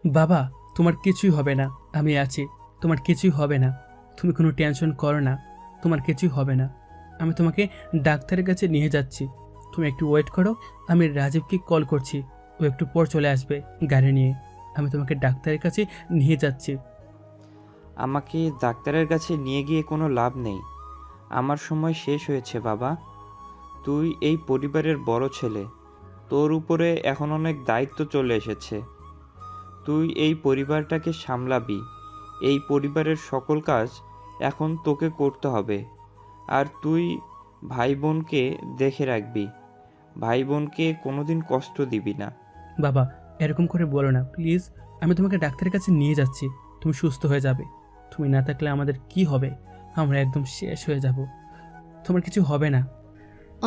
বাবা, তোমার কিছুই হবে না, আমি আছি। তোমার কিছুই হবে না, তুমি কোনো টেনশন করো না। তোমার কিছুই হবে না। আমি তোমাকে ডাক্তারের কাছে নিয়ে যাচ্ছি। তুমি একটু ওয়েট করো, আমি রাজীবকে কল করছি। ও একটু পর চলে আসবে গাড়ি নিয়ে। আমি তোমাকে ডাক্তারের কাছে নিয়ে যাচ্ছি। আমাকে ডাক্তারের কাছে নিয়ে গিয়ে কোনো লাভ নেই। আমার সময় শেষ হয়েছে বাবা। তুই এই পরিবারের বড় ছেলে। তোর উপরে এখন অনেক দায়িত্ব চলে এসেছে। তুই এই পরিবারটাকে সামলাবি। এই পরিবারের সকল কাজ এখন তোকে করতে হবে। আর তুই ভাই বোনকে দেখে রাখবি। ভাই বোনকে কোনোদিন কষ্ট দিবি না। বাবা, এরকম করে বলো না প্লিজ। আমি তোমাকে ডাক্তারের কাছে নিয়ে যাচ্ছি। তুমি সুস্থ হয়ে যাবে। তুমি না থাকলে আমাদের কি হবে? আমরা একদম শেষ হয়ে যাব। তোমার কিছু হবে না।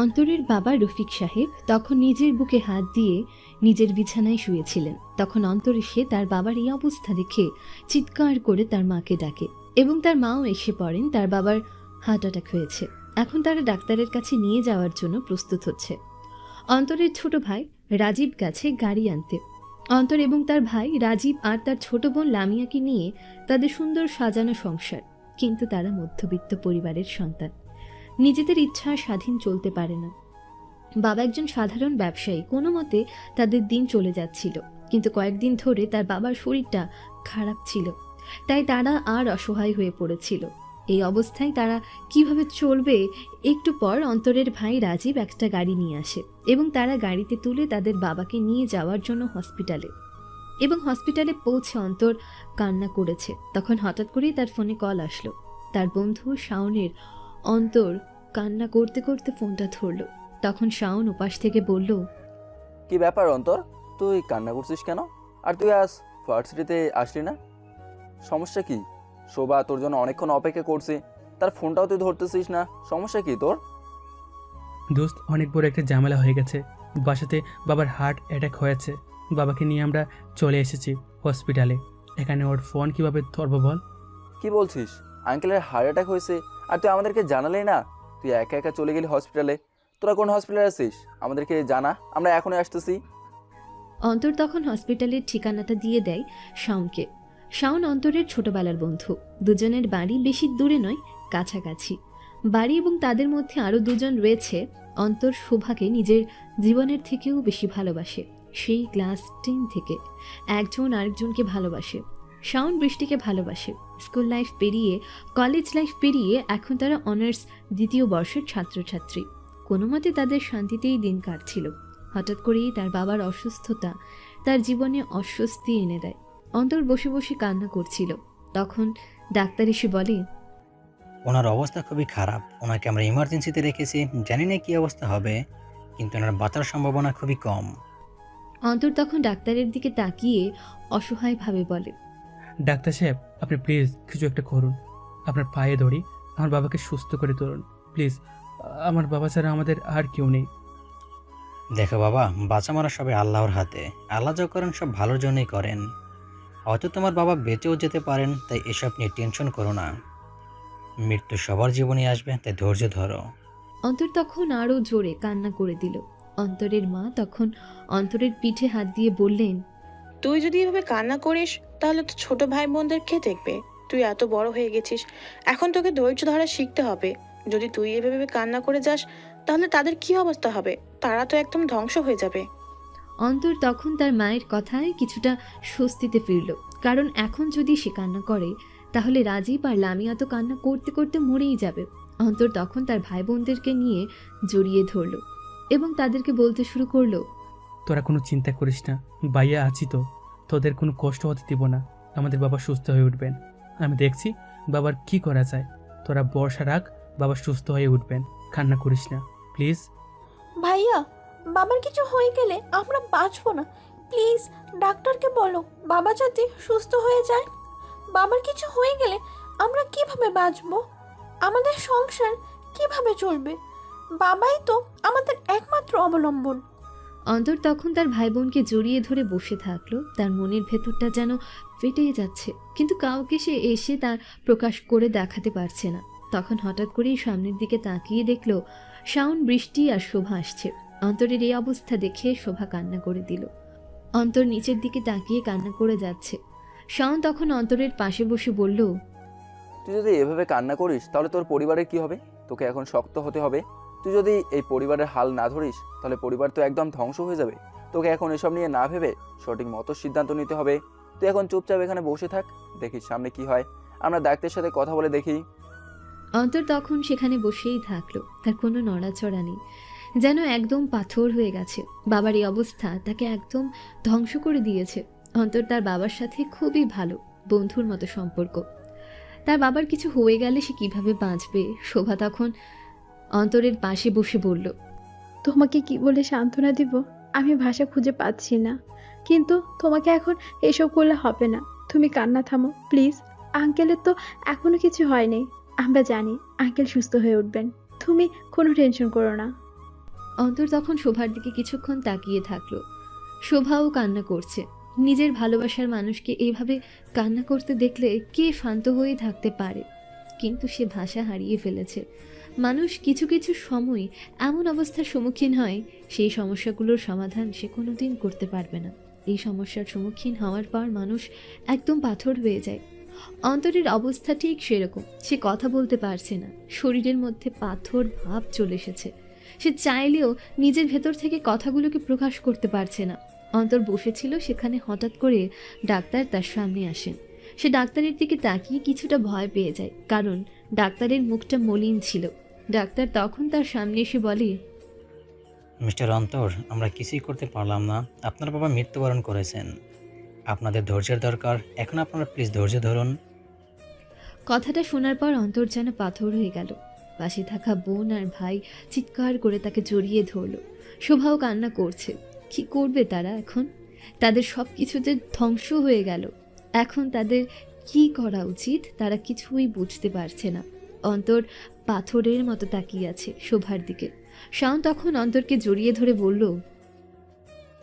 অন্তরের বাবা রফিক সাহেব তখন নিজের বুকে হাত দিয়ে নিজের বিছানায় শুয়েছিলেন। তখন অন্তর এসে তার বাবার এই অবস্থা দেখে চিৎকার করে তার মাকে ডাকে এবং তার মাও এসে পড়েন। তার বাবার হার্ট অ্যাটাক হয়েছে। এখন তারা ডাক্তারের কাছে নিয়ে যাওয়ার জন্য প্রস্তুত হচ্ছে। অন্তরের ছোট ভাই রাজীব গেছে গাড়ি আনতে। অন্তর এবং তার ভাই রাজীব আর তার ছোট বোন লামিয়াকে নিয়ে তাদের সুন্দর সাজানো সংসার। কিন্তু তারা মধ্যবিত্ত পরিবারের সন্তান, নিজেদের ইচ্ছা স্বাধীন চলতে পারে না। বাবা একজন সাধারণ ব্যবসায়ী, কোনো মতে তাদের দিন চলে যাচ্ছিল। কিন্তু কয়েকদিন ধরে তার বাবার শরীরটা খারাপ ছিল, তাই তারা আর অসহায় হয়ে পড়েছিল। এই অবস্থায় তারা কিভাবে চলবে? একটু পর অন্তরের ভাই রাজীব একটা গাড়ি নিয়ে আসে এবং তারা গাড়িতে তুলে তাদের বাবাকে নিয়ে যাওয়ার জন্য হসপিটালে পৌঁছে অন্তর কান্না করেছে। তখন হঠাৎ করেই তার ফোনে কল আসলো। তার বন্ধু শাওনের। অন্তর কান্না করতে করতে ফোনটা ধরল। তখন শাওন উপাস থেকে বলল, কি ব্যাপার অন্তর, তুই কান্না করছিস কেন? আর তুই আজ ভার্সিটিতে আসলি না? সমস্যা কি? শোভা তোর জন্য অনেকক্ষণ অপেক্ষা করছে, তার ফোনটাও তুই ধরতেছিস না, সমস্যা কি তোর? দোস্ত, অনেক বড় একটা ঝামেলা হয়ে গেছে। বাসাতে বাবার হার্ট অ্যাটাক হয়েছে। বাবাকে নিয়ে আমরা চলে এসেছি হসপিটালে। এখানে ওর ফোন কিভাবে ধরবো বল? কি বলছিস? আঙ্কেলের হার্ট অ্যাটাক হয়েছে আর তুই আমাদেরকে জানালেই না? তুই একা একা চলে গেলি হসপিটালে। তোরা কোন হসপিটালে আছিস আমাদেরকে জানা, আমরা এখনই আসতেছি। অন্তর তখন হসপিটালের ঠিকানাটা দিয়ে দেয় শাওনকে। শাওন অন্তরের ছোটবেলার বন্ধু। দুজনের বাড়ি বেশি দূরে নয়, কাছাকাছি বাড়ি, এবং তাদের মধ্যে আরও দুজন রয়েছে। অন্তর শোভাকে নিজের জীবনের থেকেও বেশি ভালোবাসে। সেই ক্লাস 10 থেকে একজন আরেকজনকে ভালোবাসে। শাওন বৃষ্টিকে ভালোবাসে। স্কুল লাইফ পেরিয়ে কলেজ লাইফ পেরিয়ে এখন তারা অনার্স 2য় বর্ষের ছাত্রছাত্রী। কোনো মতে তাদের শান্তিতেই দিন কাটছিল। হঠাৎ করেই তার বাবার অসুস্থতা তার জীবনে অস্বস্তি এনে দেয়। অন্তর বসে বসে কান্না করছিল। তখন ডাক্তার এসে বলে, ওনার অবস্থা খুবই খারাপ। ওনাকে আমরা ইমার্জেন্সিতে রেখেছি, জানি না কী অবস্থা হবে, কিন্তু ওনার বাঁচার সম্ভাবনা খুবই কম। অন্তর তখন ডাক্তারের দিকে তাকিয়ে অসহায়ভাবে বলে, ডাক্তার সাহেব, আপনি প্লিজ কিছু একটা করুন। আপনার পায়ে ধরি, আমার বাবাকে সুস্থ করে তুলুন প্লিজ। আমার বাবা ছাড়া আমাদের আর কেউ নেই। দেখো বাবা, বাঁচা মারা সবাই আল্লাহর হাতে। আল্লাহ যা করেন সব ভালোর জন্যই করেন। হয়তো তোমার বাবা বেঁচেও যেতে পারেন, তাই এসব নিয়ে টেনশন করো না। মৃত্যু সবার জীবনে আসবে, তাই ধৈর্য ধরো। অন্তর তখন আরও জোরে কান্না করে দিল। অন্তরের মা তখন অন্তরের পিঠে হাত দিয়ে বললেন, তুই যদি এভাবে কান্না করিস তাহলে তো ছোট ভাই বোনদের কে দেখবে? তুই এত বড় হয়ে গেছিস, এখন তোকে ধৈর্য ধরা শিখতে হবে। যদি তুই এভাবে কান্না করে যাস তাহলে তাদের কি অবস্থা হবে? তারা তো একদম ধ্বংস হয়ে যাবে। অন্তর তখন তার মায়ের কথায় কিছুটা স্বস্তিতে ফিরল। কারণ এখন যদি সে কান্না করে তাহলে রাজীব আর লামিয়া তো কান্না করতে করতে মরেই যাবে। অন্তর তখন তার ভাই বোনদেরকে নিয়ে জড়িয়ে ধরল এবং তাদেরকে বলতে শুরু করলো, তোরা কোনো চিন্তা করিস না, বাইয়া আছি তো। তোদের কোনো কষ্ট হতে দিব না। আমাদের বাবা সুস্থ হয়ে উঠবেন। আমি দেখছি বাবার কি করা যায়। তোরা ভরসা রাখ, বাবা সুস্থ হয়ে উঠবেন। কান্না করিস না প্লিজ। ভাইয়া, বাবার কিছু হয়ে গেলে আমরা বাঁচবো না। প্লিজ ডাক্তারকে বলো বাবা যাতে সুস্থ হয়ে যায়। বাবার কিছু হয়ে গেলে আমরা কিভাবে বাঁচবো? আমাদের সংসার কিভাবে চলবে? বাবাই তো আমাদের একমাত্র অবলম্বন। অন্তর তখন তার ভাই বোনকে জড়িয়ে ধরে বসে থাকলো। তার মনের ভেতরটা যেন ফেটে যাচ্ছে, কিন্তু কাউকে সে এসে তার প্রকাশ করে দেখাতে পারছে না। তখন হঠাৎ করেই সামনের দিকে তাকিয়ে দেখলো শাওন, বৃষ্টি আর শোভা আসছে। অন্তরের এই অবস্থা দেখে শোভা কান্না করে দিল। অন্তর নিচের দিকে তাকিয়ে কান্না করে যাচ্ছে। শাওন তখন অন্তরের পাশে বসে বলল, তুই যদি এভাবে কান্না করিস তাহলে তোর পরিবারের কি হবে? তোকে এখন শক্ত হতে হবে। তুই যদি এই পরিবারের হাল না ধরিস তাহলে পরিবার তো একদম ধ্বংস হয়ে যাবে। তোকে এখন এসব নিয়ে না ভেবে সঠিক মতো সিদ্ধান্ত নিতে হবে। তুই এখন চুপচাপ এখানে বসে থাক, দেখিস সামনে কি হয়। আমরা ডাক্তারের সাথে কথা বলে দেখি। অন্তর তখন সেখানে বসেই থাকলো। তার কোনো নড়াচড়া নেই, যেন একদম পাথর হয়ে গেছে। বাবার এই অবস্থা তাকে একদম ধ্বংস করে দিয়েছে। অন্তর তার বাবার সাথে খুবই ভালো, বন্ধুর মতো সম্পর্ক। তার বাবার কিছু হয়ে গেলে সে কিভাবে বাঁচবে? শোভা তখন অন্তরের পাশে বসে বলল, তোমাকে কি বলে সান্ত্বনা দিব আমি ভাষা খুঁজে পাচ্ছি না, কিন্তু তোমাকে এখন এসব করলে হবে না। তুমি কান্না থামো প্লিজ। আঙ্কেলের তো এখনো কিছু হয়নি, আমরা জানি আঙ্কেল সুস্থ হয়ে উঠবেন, তুমি কোনো টেনশন করো না। অন্তর তখন শোভার দিকে কিছুক্ষণ তাকিয়ে থাকলো। শোভাও কান্না করছে। নিজের ভালোবাসার মানুষকে এইভাবে কান্না করতে দেখলে কে শান্ত হয়ে থাকতে পারে? কিন্তু সে ভাষা হারিয়ে ফেলেছে। মানুষ কিছু কিছু সময় এমন অবস্থার সম্মুখীন হয়, সেই সমস্যাগুলোর সমাধান সে কোনোদিন করতে পারবে না। এই সমস্যার সম্মুখীন হওয়ার পর মানুষ একদম পাথর হয়ে যায়। অন্তরের অবস্থা ঠিক সেরকম। সে কথা বলতে পারছে না, শরীরের মধ্যে পাথর ভাব চলে এসেছে। সে চাইলেও নিজের ভেতর থেকে কথাগুলোকে প্রকাশ করতে পারছে না। অন্তর বসেছিল সেখানে, হঠাৎ করে ডাক্তার তার সামনে আসেন। সে ডাক্তারের দিকে তাকিয়ে কিছুটা ভয় পেয়ে যায়, কারণ ডাক্তারের মুখটা মলিন ছিল। ডাক্তার তখন তার সামনে এসে বলে, মিস্টার অন্তর, আমরা কিছুই করতে পারলাম না। আপনার বাবা মৃত্যুবরণ করেছেন। আপনাদের ধৈর্যের দরকার। এখন আপনারা প্লিজ ধৈর্য ধরুন। কথাটা শোনার পর অন্তর যেন পাথর হয়ে গেল। পাশে থাকা বোন আর ভাই চিৎকার করে তাকে জড়িয়ে ধরল। শোভাও কান্না করছে। কি করবে তারা এখন? তাদের সব কিছুতে ধ্বংস হয়ে গেল। এখন তাদের কি করা উচিত তারা কিছুই বুঝতে পারছে না। অন্তর পাথরের মতো তাকিয়ে আছে শোভার দিকে। শাওন তখন অন্তরকে জড়িয়ে ধরে বলল,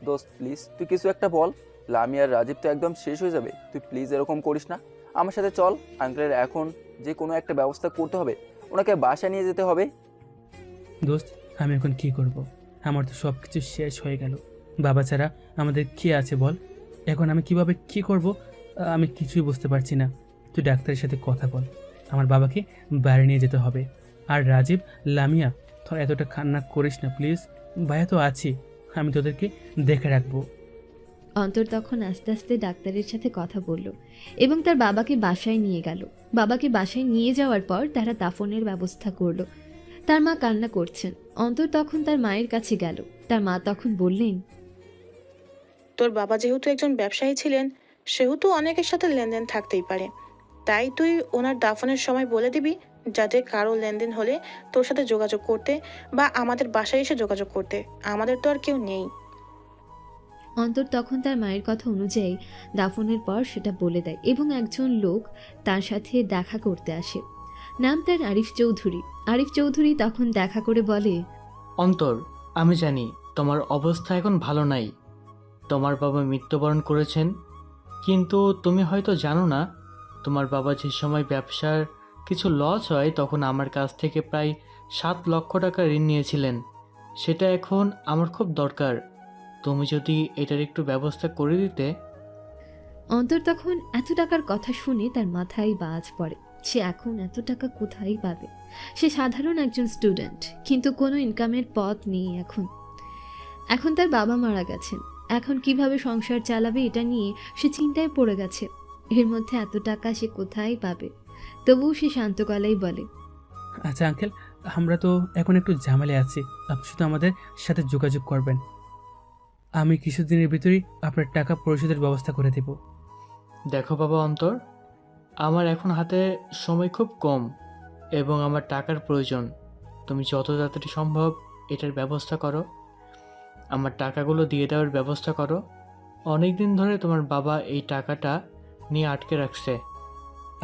দোস্ত প্লিজ তুই কিছু একটা বল। লামি আর রাজীব তো একদম শেষ হয়ে যাবে। তুই প্লিজ এরকম করিস না, আমার সাথে চল। আঙ্কেলের এখন যে কোনো একটা ব্যবস্থা করতে হবে, ওনাকে বাসায় নিয়ে যেতে হবে। দোস্ত, আমি এখন কি করব? আমার তো সব কিছু শেষ হয়ে গেল। বাবা ছাড়া আমাদের কে আছে বল? এখন আমি কিভাবে কি করব আমি কিছুই বুঝতে পারছি না। তুই ডাক্তারের সাথে কথা বল, আমার বাবাকে বাইরে নিয়ে যেতে হবে। আর রাজীব, লামিয়া, তোরা এতটা কান্না করিস না প্লিজ। ভাইয়া তো আছি, আমি তোদেরকে দেখে রাখবো। অন্তর তখন আস্তে আস্তে ডাক্তারের সাথে কথা বলল এবং তার বাবাকে বাসায় নিয়ে গেল। বাবাকে বাসায় নিয়ে যাওয়ার পর তারা দাফনের ব্যবস্থা করলো। তার মা কান্না করছেন। অন্তর তখন তার মায়ের কাছে গেল। তার মা তখন বললেন, তোর বাবা যেহেতু একজন ব্যবসায়ী ছিলেন, সেহেতু অনেকের সাথে লেনদেন থাকতেই পারে। তাই তুই ওনার দাফনের সময় বলে দিবি যাতে কারো লেনদেন হলে তোর সাথে যোগাযোগ করতে বা আমাদের বাসায় এসে যোগাযোগ করতে। আমাদের তো আর কেউ নেই। অন্তর তখন তার মায়ের কথা অনুযায়ী দাফনের পর সেটা বলে দেয় এবং একজন লোক তার সাথে দেখা করতে আসে। নাম তার আরিফ চৌধুরী। আরিফ চৌধুরী তখন দেখা করে বলে, অন্তর, আমি জানি তোমার অবস্থা এখন ভালো নাই। তোমার বাবা মৃত্যুবরণ করেছেন, কিন্তু তুমি হয়তো জানো না, তোমার বাবা যে সময় ব্যবসার কিছু লস হয় তখন আমার কাছ থেকে প্রায় 7 লক্ষ টাকা ঋণ নিয়েছিলেন। সেটা এখন আমার খুব দরকার। তুমি যদি এটার একটু ব্যবস্থা করে দিতে। অন্তর তখন এত টাকার কথা শুনে তার মাথায় বাজ পড়ে। সে এখন এত টাকা কোথায় পাবে? সে সাধারণ একজন স্টুডেন্ট, কিন্তু কোনো ইনকামের পথ নেই এখন তার বাবা মারা গেছেন। এখন কিভাবে সংসার চালাবে এটা নিয়ে সে চিন্তায় পড়ে গেছে। এর মধ্যে এত টাকা সে কোথায় পাবে? তবুও সে শান্ত গলায় বলে, আচ্ছা আঙ্কেল, আমরা তো এখন একটু ঝামেলায় আছি। আপনি শুধু আমাদের সাথে যোগাযোগ করবেন, আমি কিছুদিনের ভিতরেই আপনার টাকা পরিশোধের ব্যবস্থা করে দেব। দেখো বাবা অন্তর, আমার এখন হাতে সময় খুব কম এবং আমার টাকার প্রয়োজন। তুমি যত তাড়াতাড়ি সম্ভব এটার ব্যবস্থা করো, আমার টাকাগুলো দিয়ে দেওয়ার ব্যবস্থা করো। অনেক দিন ধরে তোমার বাবা এই টাকাটা নিয়ে আটকে রাখছে।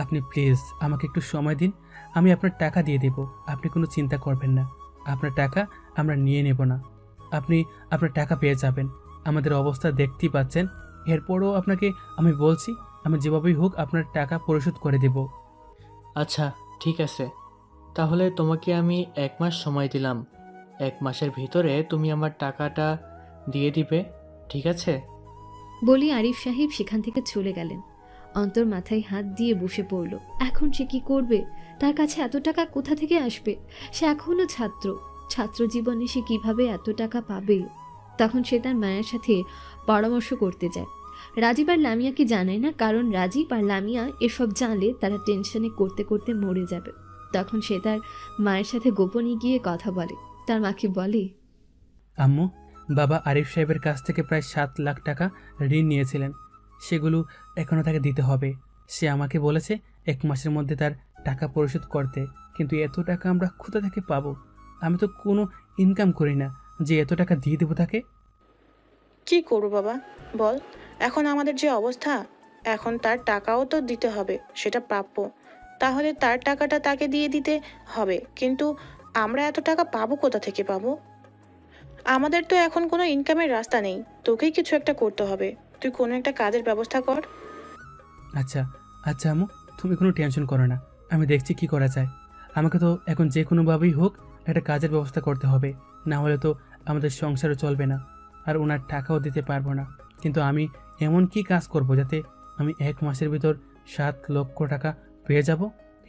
আপনি প্লিজ আমাকে একটু সময় দিন, আমি আপনার টাকা দিয়ে দেব। আপনি কোনো চিন্তা করবেন না, আপনার টাকা আমরা নিয়ে নেব না। আপনি আপনার টাকা পেয়ে যাবেন। আমাদের অবস্থা দেখতেই পাচ্ছেন। এরপরও আপনাকে আমি বলছি, আমি যেভাবেই হোক আপনার টাকা পরিশোধ করে দেব। আচ্ছা ঠিক আছে, তাহলে তোমাকে আমি 1 মাস সময় দিলাম। 1 মাসের ভিতরে তুমি আমার টাকাটা দিয়ে দিবে, ঠিক আছে? বলি আরিফ সাহেব সেখান থেকে চলে গেলেন। অন্তর মাথায় হাত দিয়ে বসে পড়ল। এখন সে কি করবে? তার কাছে এত টাকা কোথা থেকে আসবে? সে এখনো ছাত্র জীবনে সে কিভাবে এত টাকা পাবে? তখন সে তার মায়ের সাথে পরামর্শ করতে যায়। রাজীব আর লামিয়াকে জানায় না, কারণ রাজীব আর লামিয়া এসব জানলে তারা টেনশনে করতে করতে মরে যাবে। তখন সে তার মায়ের সাথে গোপনে গিয়ে কথা বলে। তার মাকে বলে, আম্মু, বাবা আরিফ সাহেবের কাছ থেকে প্রায় 7 লাখ টাকা ঋণ নিয়েছিলেন, সেগুলো এখনও তাকে দিতে হবে। সে আমাকে বলেছে 1 মাসের মধ্যে তার টাকা পরিশোধ করতে, কিন্তু এত টাকা আমরা কোথা থেকে পাবো? আমি তো কোনো ইনকাম করি না যে এত টাকা দিয়ে দেবো তাকে। কি করবো বাবা বল, এখন আমাদের যে অবস্থা, এখন তার টাকাও তো দিতে হবে, সেটা প্রাপ্য। তাহলে তার টাকাটা তাকে দিয়ে দিতে হবে, কিন্তু আমরা এত টাকা পাবো কোথা থেকে পাবো? আমাদের তো এখন কোনো ইনকামের রাস্তা নেই, তোকেই কিছু একটা করতে হবে। তুই কোনো একটা কাজের ব্যবস্থা কর। আচ্ছা আচ্ছা আম্মু, তুমি কোনো টেনশন করো না, আমি দেখছি কি করা যায়। আমাকে তো এখন যে কোনোভাবেই হোক একটা কাজের ব্যবস্থা করতে হবে, না হলে তো আমাদের সংসারও চলবে না, আর ওনার টাকাও দিতে পারবো না। কিন্তু আমি এমন কি কাজ করব যাতে আমি 1 মাসের ভিতর 7 লক্ষ টাকা পেয়ে যাব?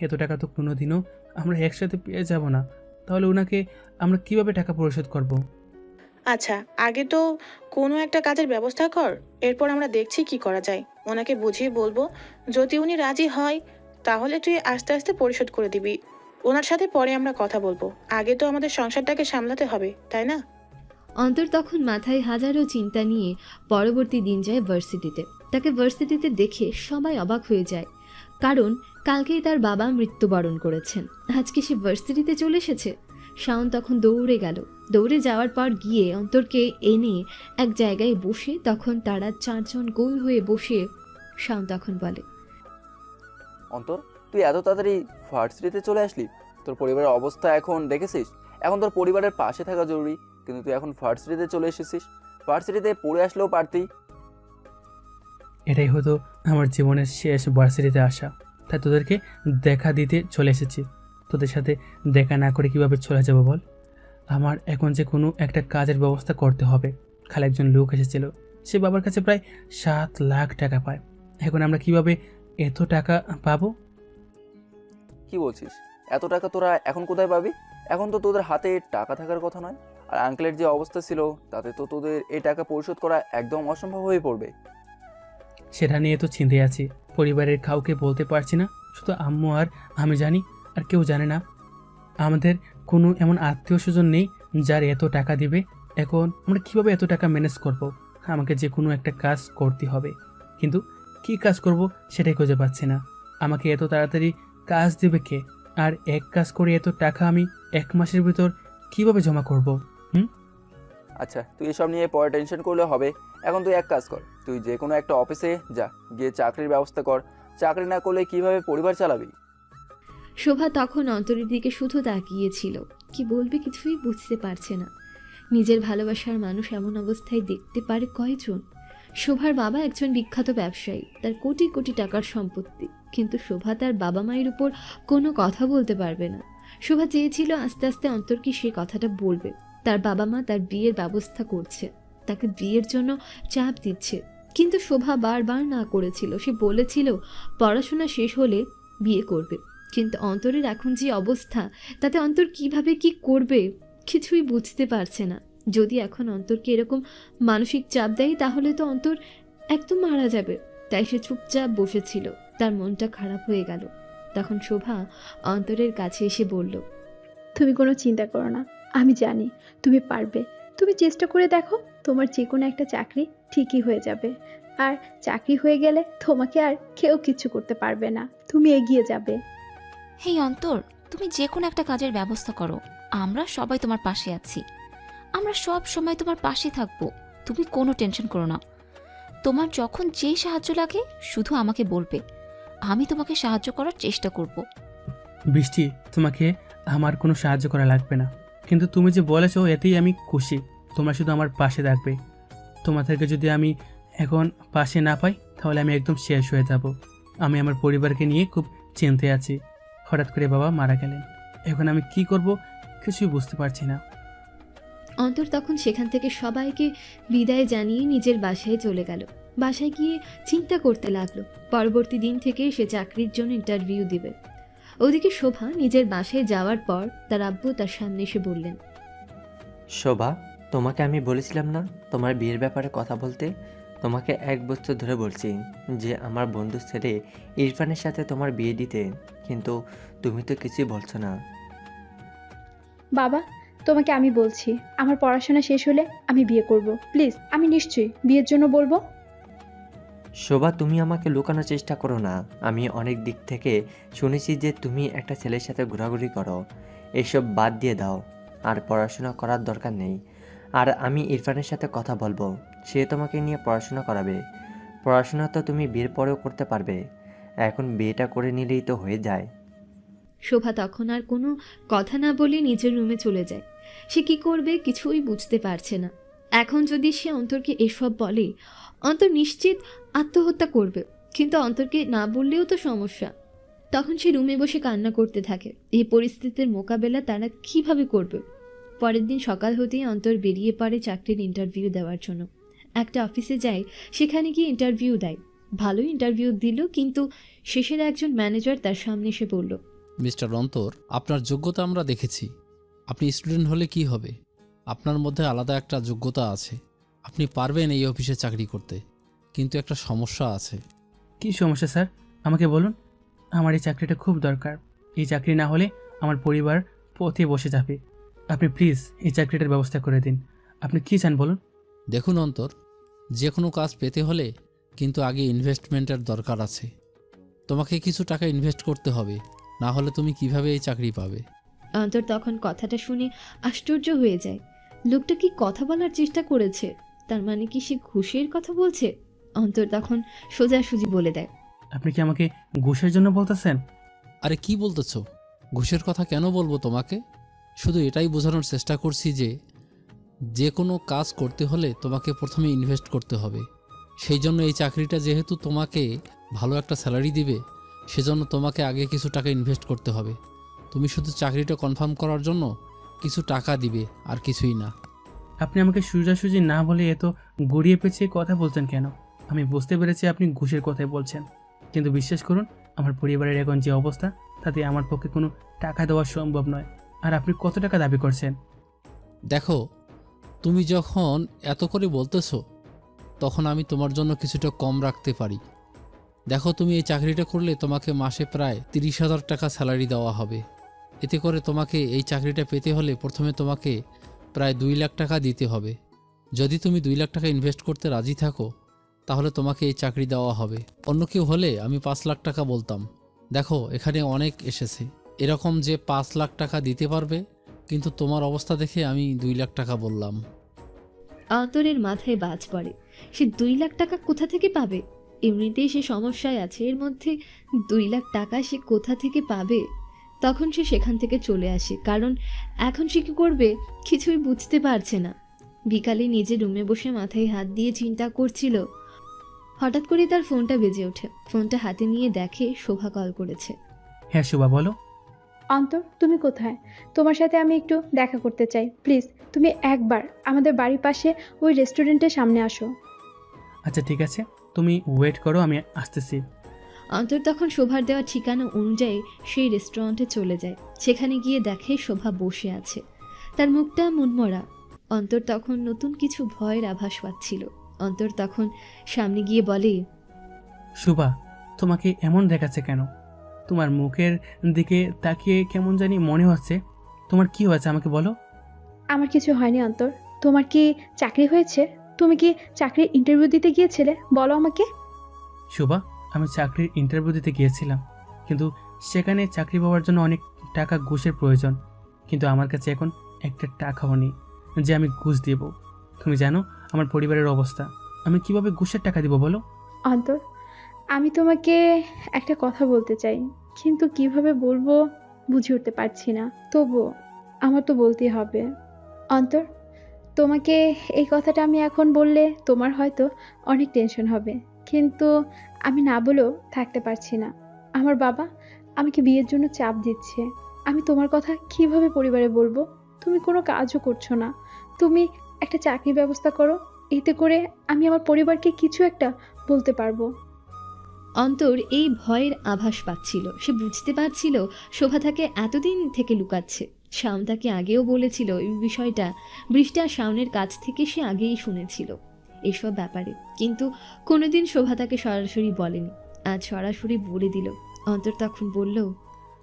এত টাকা তো কোনো দিনও আমরা একসাথে পেয়ে যাব না, তাহলে ওনাকে আমরা কিভাবে টাকা পরিশোধ করব? আচ্ছা, আগে তো কোনো একটা কাজের ব্যবস্থা কর, এরপর আমরা দেখছি কি করা যায়। ওনাকে বুঝিয়ে বলবো, যদি উনি রাজি হয় তাহলে তুই আস্তে আস্তে পরিশোধ করে দিবি। ওনার সাথে পরে আমরা কথা বলবো, আগে তো আমাদের সংসারটাকে সামলাতে হবে, তাই না? অন্তর তখন মাথায় হাজারো চিন্তা নিয়ে পরবর্তী দিন যায় ভার্সিটিতে। তাকে ভার্সিটিতে দেখে সবাই অবাক হয়ে যায়, কারণ কালকেই তার বাবা মৃত্যুবরণ করেছেন। আজকে সে ভার্সিটিতে চলে এসেছে। শাওন তখন দৌড়ে গেল। দৌড়ে যাওয়ার পর গিয়ে অন্তরকে এনে এক জায়গায় বসে, তখন তারা 4 জন গোল হয়ে বসে। শাওন তখন বলে, অন্তর, তুই এত তাড়াতাড়ি ভার্সিটিতে চলে আসলি? তোর পরিবারের অবস্থা এখন দেখেছিস? এখন তোর পরিবারের পাশে থাকা জরুরি, কিন্তু তুই এখন ভার্সিটিতে চলে এসেছিস। ভার্সিটিতে পড়ে আসলেও পারতি। এটাই হতো আমার জীবনের শেষ ভার্সিটিতে আসা, তাই তোদেরকে দেখা দিতে চলে এসেছি। তোদের সাথে দেখা না করে কিভাবে চলে যাবো বল? আমার এখন যে কোনো একটা কাজের ব্যবস্থা করতে হবে। খালি একজন লোক এসেছিল, সে বাবার কাছে প্রায় 7 লাখ টাকা পায়। এখন আমরা কিভাবে এত টাকা পাবো? কি বলছিস? এত টাকা তোরা এখন কোথায় পাবি? এখন তো তোদের হাতে টাকা থাকার কথা নয়। আর আঙ্কেলের যে অবস্থা ছিল, তাতে তো তোদের এই টাকা পরিশোধ করা একদম অসম্ভব হয়ে পড়বে। সেটা নিয়ে তো চিন্তায় আছি। পরিবারের কাউকে বলতে পারছি না, শুধু আম্মু আর আমি জানি, আর কেউ জানে না। আমাদের কোনো এমন আত্মীয় স্বজন নেই যার এত টাকা দিবে। এখন আমরা কীভাবে এত টাকা ম্যানেজ করব? আমাকে যে কোনো একটা কাজ করতে হবে, কিন্তু কি কাজ করব সেটাই খুঁজে পাচ্ছি না। আমাকে এত তাড়াতাড়ি কাজ দেবে কে? আর এক কাজ করে এত টাকা আমি 1 মাসের ভিতর কিভাবে জমা করব? আচ্ছা, তুই এসব নিয়ে পরে টেনশন করলে হবে। এখন তুই এক কাজ কর, তুই যে কোনো একটা অফিসে যা, গিয়ে চাকরির ব্যবস্থা কর। চাকরি না করলে কিভাবে পরিবার চালাবি? শোভা তখন অন্তরের দিকে শুধু তাকিয়েছিল। কি বলবে কিছুই বুঝতে পারছে না। নিজের ভালোবাসার মানুষ এমন অবস্থায় দেখতে পারে কয়জন? শোভার বাবা একজন বিখ্যাত ব্যবসায়ী, তার কোটি কোটি টাকার সম্পত্তি, কিন্তু শোভা তার বাবা মায়ের উপর কোনো কথা বলতে পারবে না। শোভা চেয়েছিল আস্তে আস্তে অন্তরকে সে কথাটা বলবে। তার বাবা মা তার বিয়ের ব্যবস্থা করছে, তাকে বিয়ের জন্য চাপ দিচ্ছে, কিন্তু শোভা বারবার না করেছিল। সে বলেছিল পড়াশোনা শেষ হলে বিয়ে করবে, কিন্তু অন্তরের এখন যে অবস্থা, তাতে অন্তর কিভাবে কি করবে কিছুই বুঝতে পারছে না। যদি এখন অন্তরকে এরকম মানসিক চাপ দেয়, তাহলে তো অন্তর একদম মারা যাবে। তাই সে চুপচাপ বসেছিল, তার মনটা খারাপ হয়ে গেল। তখন শোভা অন্তরের কাছে এসে বলল, তুমি কোনো চিন্তা করো না, আমি জানি তুমি পারবে। তুমি চেষ্টা করে দেখো, তোমার যে কোনো একটা চাকরি ঠিকই হয়ে যাবে। আর চাকরি হয়ে গেলে তোমাকে আর কেউ কিছু করতে পারবে না, তুমি এগিয়ে যাবে। হেই অন্তর, তুমি যে কোনো একটা কাজের ব্যবস্থা করো, আমরা সবাই তোমার পাশে আছি। আমরা সব সময় তোমার পাশে থাকবো, তুমি কোনো টেনশন করো না। তোমার যখন যেই সাহায্য লাগে শুধু আমাকে বলবে, আমি তোমাকে সাহায্য করার চেষ্টা করব। বৃষ্টি, তোমাকে আমার কোনো সাহায্য করা লাগবে না, কিন্তু তুমি যে বলেছো এতেই আমি খুশি। তোমরা শুধু আমার পাশে থাকবে। তোমাদেরকে যদি আমি এখন পাশে না পাই, তাহলে আমি একদম শেষ হয়ে যাব। আমি আমার পরিবারকে নিয়ে খুব চিন্তায় আছি। হঠাৎ করে বাবা মারা গেলেন, এখন আমি কি করব কিছুই বুঝতে পারছি না। অন্তর তখন সেখান থেকে সবাইকে বিদায় জানিয়ে নিজের বাসায় চলে গেল। বাসায় গিয়ে চিন্তা করতে লাগলো পরবর্তী দিন থেকে সে চাকরির জন্য ইন্টারভিউ দিবে। ওদিকে শোভা নিজের বাসায় যাওয়ার পর তার আব্বু তার সামনে এসে বললেন, শোভা, তোমাকে আমি বলেছিলাম না তোমার বিয়ের ব্যাপারে কথা বলতে? তোমাকে 1 বছর ধরে বলছি যে আমার বন্ধুর ছেলে ইরফানের সাথে তোমার বিয়ে দিতে, কিন্তু তুমি তো কিছুই বলছো না। বাবা, তোমাকে আমি বলছি, আমার পড়াশোনা শেষ হলে আমি বিয়ে করব। প্লিজ, আমি নিশ্চয়ই বিয়ের জন্য বলবো। শোভা, তুমি আমাকে লুকানোর চেষ্টা করো না। আমি অনেক দিক থেকে শুনেছি যে তুমি একটা ছেলের সাথে ঘোরাঘুরি করো। এসব বাদ দিয়ে দাও, আর পড়াশোনা করার দরকার নেই। আর আমি ইরফানের সাথে কথা বলবো, সে তোমাকে নিয়ে পড়াশোনা করাবে। পড়াশোনা তো তুমি বিয়ের পরেও করতে পারবে, এখন বিয়েটা করে নিলেই তো হয়ে যায়। শোভা তখন আর কোনো কথা না বলে নিজের রুমে চলে যায়। সে কি করবে কিছুই বুঝতে পারছে না। এখন যদি সে অন্তরকে এসব বলে, অন্তর নিশ্চিত আত্মহত্যা করবে, কিন্তু অন্তরকে না বললেও তো সমস্যা। তখন সে রুমে বসে কান্না করতে থাকে। এই পরিস্থিতির মোকাবেলা তারা কিভাবে করবে? পরের দিন সকাল হতেই অন্তর বেরিয়ে পড়ে চাকরির ইন্টারভিউ দেওয়ার জন্য। একটা অফিসে যায়, সেখানে গিয়ে ইন্টারভিউ দেয়। ভালো ইন্টারভিউ দিল, কিন্তু শেষের একজন ম্যানেজার তার সামনে এসে বলল, মিস্টার অন্তর, আপনার যোগ্যতা আমরা দেখেছি। আপনি স্টুডেন্ট হলে কি হবে? আপনার মধ্যে আলাদা একটা যোগ্যতা আছে, আপনি পারবেন এই অফিসে চাকরি করতে। কিন্তু একটা সমস্যা আছে। কি সমস্যা স্যার? আমাকে বলুন। আমার এই চাকরিটা খুব দরকার। এই চাকরি না হলে আমার পরিবার পথে বসে যাবে। আপনি প্লিজ এই চাকরিটার ব্যবস্থা করে দিন। আপনি কী চান বলুন। দেখুন অন্তর, যে কোনো কাজ পেতে হলে কিন্তু আগে ইনভেস্টমেন্টের দরকার আছে। তোমাকে কিছু টাকা ইনভেস্ট করতে হবে, না হলে তুমি কিভাবে এই চাকরি পাবে? অন্তর তখন কথাটা শুনে আশ্চর্য হয়ে যায়। লোকটা কি কথা বলার চেষ্টা করেছে? তার মানে কি সে ঘুষের কথা বলছে? অন্তর তখন সোজাসুজি বলে দেয়, আপনি কি আমাকে ঘুষের জন্য বলতেছেন? আরে কি বলতেছ? ঘুষের কথা কেন বলবো তোমাকে? শুধু এটাই বোঝানোর চেষ্টা করছি যে যে কোনো কাজ করতে হলে তোমাকে প্রথমে ইনভেস্ট করতে হবে। সেই জন্য এই চাকরিটা যেহেতু তোমাকে ভালো একটা স্যালারি দিবে, সেজন্য তোমাকে আগে কিছু টাকা ইনভেস্ট করতে হবে। তুমি শুধু চাকরিটা কনফার্ম করার জন্য কিছু টাকা দিবে, আর কিছুই না। আপনি আমাকে সোজাসুজি না বলে এত গড়িয়ে পেঁচিয়ে কথা বলছেন কেন? আমি বুঝতে পেরেছি আপনি ঘুষের কথাই বলছেন, কিন্তু বিশ্বাস করুন, আমার পরিবারের এখন যে অবস্থা, তাতে আমার পক্ষে কোনো টাকা দেওয়া সম্ভব নয়। আর আপনি কত টাকা দাবি করছেন? দেখো, তুমি যখন এত করে বলতেছো, তখন আমি তোমার জন্য কিছুটা কম রাখতে পারি। দেখো, তুমি এই চাকরিটা করলে তোমাকে মাসে প্রায় 30,000 টাকা স্যালারি দেওয়া হবে। এতে করে তোমাকে এই চাকরিটা পেতে হলে প্রথমে তোমাকে প্রায় 2 লাখ টাকা দিতে হবে। যদি তুমি 2 লাখ টাকা ইনভেস্ট করতে রাজি থাকো, তাহলে তোমাকে এই চাকরি দেওয়া হবে। অন্য কেউ হলে আমি 5 লাখ টাকা বলতাম। দেখো, এখানে অনেক এসেছে এরকম যে 5 লাখ টাকা দিতে পারবে, কিন্তু তোমার অবস্থা দেখে আমি 2 লাখ টাকা বললাম। অন্তরের মাথায় বাজ পড়ে। সে 2 লাখ টাকা কোথা থেকে পাবে? এমনিতেই সে সমস্যায় আছে, এর মধ্যে 2 লাখ টাকা সে কোথা থেকে পাবে? তখন সে সেখান থেকে চলে আসে, কারণ এখন সে কী করবে কিছুই বুঝতে পারছে না। বিকালে নিজের রুমে বসে মাথায় হাত দিয়ে চিন্তা করছিল। হঠাৎ করে তার ফোনটা বেজে ওঠে। ফোনটা হাতে নিয়ে দেখে শোভা কল করেছে। হ্যাঁ শোভা, বলো। অন্তর, তুমি কোথায়? তোমার সাথে আমি একটু দেখা করতে চাই। প্লিজ, তুমি একবার আমাদের বাড়ির পাশে ওই রেস্টুরেন্টের সামনে আসো। আচ্ছা ঠিক আছে, তুমি ওয়েট করো, আমি আসতেছি। অন্তর তখন শোভার দেওয়া ঠিকানা অনুযায়ী সেই রেস্টুরেন্টে চলে যায়। সেখানে গিয়ে দেখে শোভা বসে আছে, তার মুখটা মনমরা। অন্তর তখন নতুন কিছু ভয়ের আভাস পাচ্ছিল। অন্তর তখন সামনে গিয়ে বলে, শোভা, তোমাকে এমন দেখাচ্ছে কেন? তোমার মুখের দিকে তাকিয়ে কেমন জানি মনে হচ্ছে। তোমার কি হয়েছে আমাকে বলো। আমার কিছু হয়নি অন্তর। তোমার কি চাকরি হয়েছে? তুমি কি চাকরির ইন্টারভিউ দিতে গিয়েছিলে? বলো আমাকে। শোভা, আমি চাকরির ইন্টারভিউ দিতে গিয়েছিলাম, কিন্তু সেখানে চাকরি পাওয়ার জন্য অনেক টাকা ঘুষের প্রয়োজন, কিন্তু আমার কাছে এখন একটা টাকাও নেই যে আমি ঘুষ দেব। তুমি জানো আমার পরিবারের অবস্থা, আমি কিভাবে ঘুষের টাকা দিব বলো। অন্তর, আমি তোমাকে একটা কথা বলতে চাই, কিন্তু কিভাবে বলবো বুঝে উঠতে পারছি না। তবুও আমার তো বলতেই হবে। অন্তর, তোমাকে এই কথাটা আমি এখন বললে তোমার হয়তো অনেক টেনশন হবে, কিন্তু আমি না বলেও থাকতে পারছি না। আমার বাবা আমাকে বিয়ের জন্য চাপ দিচ্ছে। আমি তোমার কথা কিভাবে পরিবারে বলবো? তুমি কোনো কাজও করছো না, তুমি একটা চাকরির ব্যবস্থা করো, এতে করে আমি আমার পরিবারকে কিছু একটা বলতে পারবো। অন্তর এই ভয়ের আভাস পাচ্ছিল। সে বুঝতে পারছিল শোভা তাকে এতদিন থেকে লুকাচ্ছে। শাওন তাকে আগেও বলেছিল এই বিষয়টা। বৃষ্টি আর শাওনের কাছ থেকে সে আগেই শুনেছিল এসব ব্যাপারে, কিন্তু কোনোদিন শোভা তাকে সরাসরি বলেনি। আজ সরাসরি বলে দিল। অন্তর তখন বলল,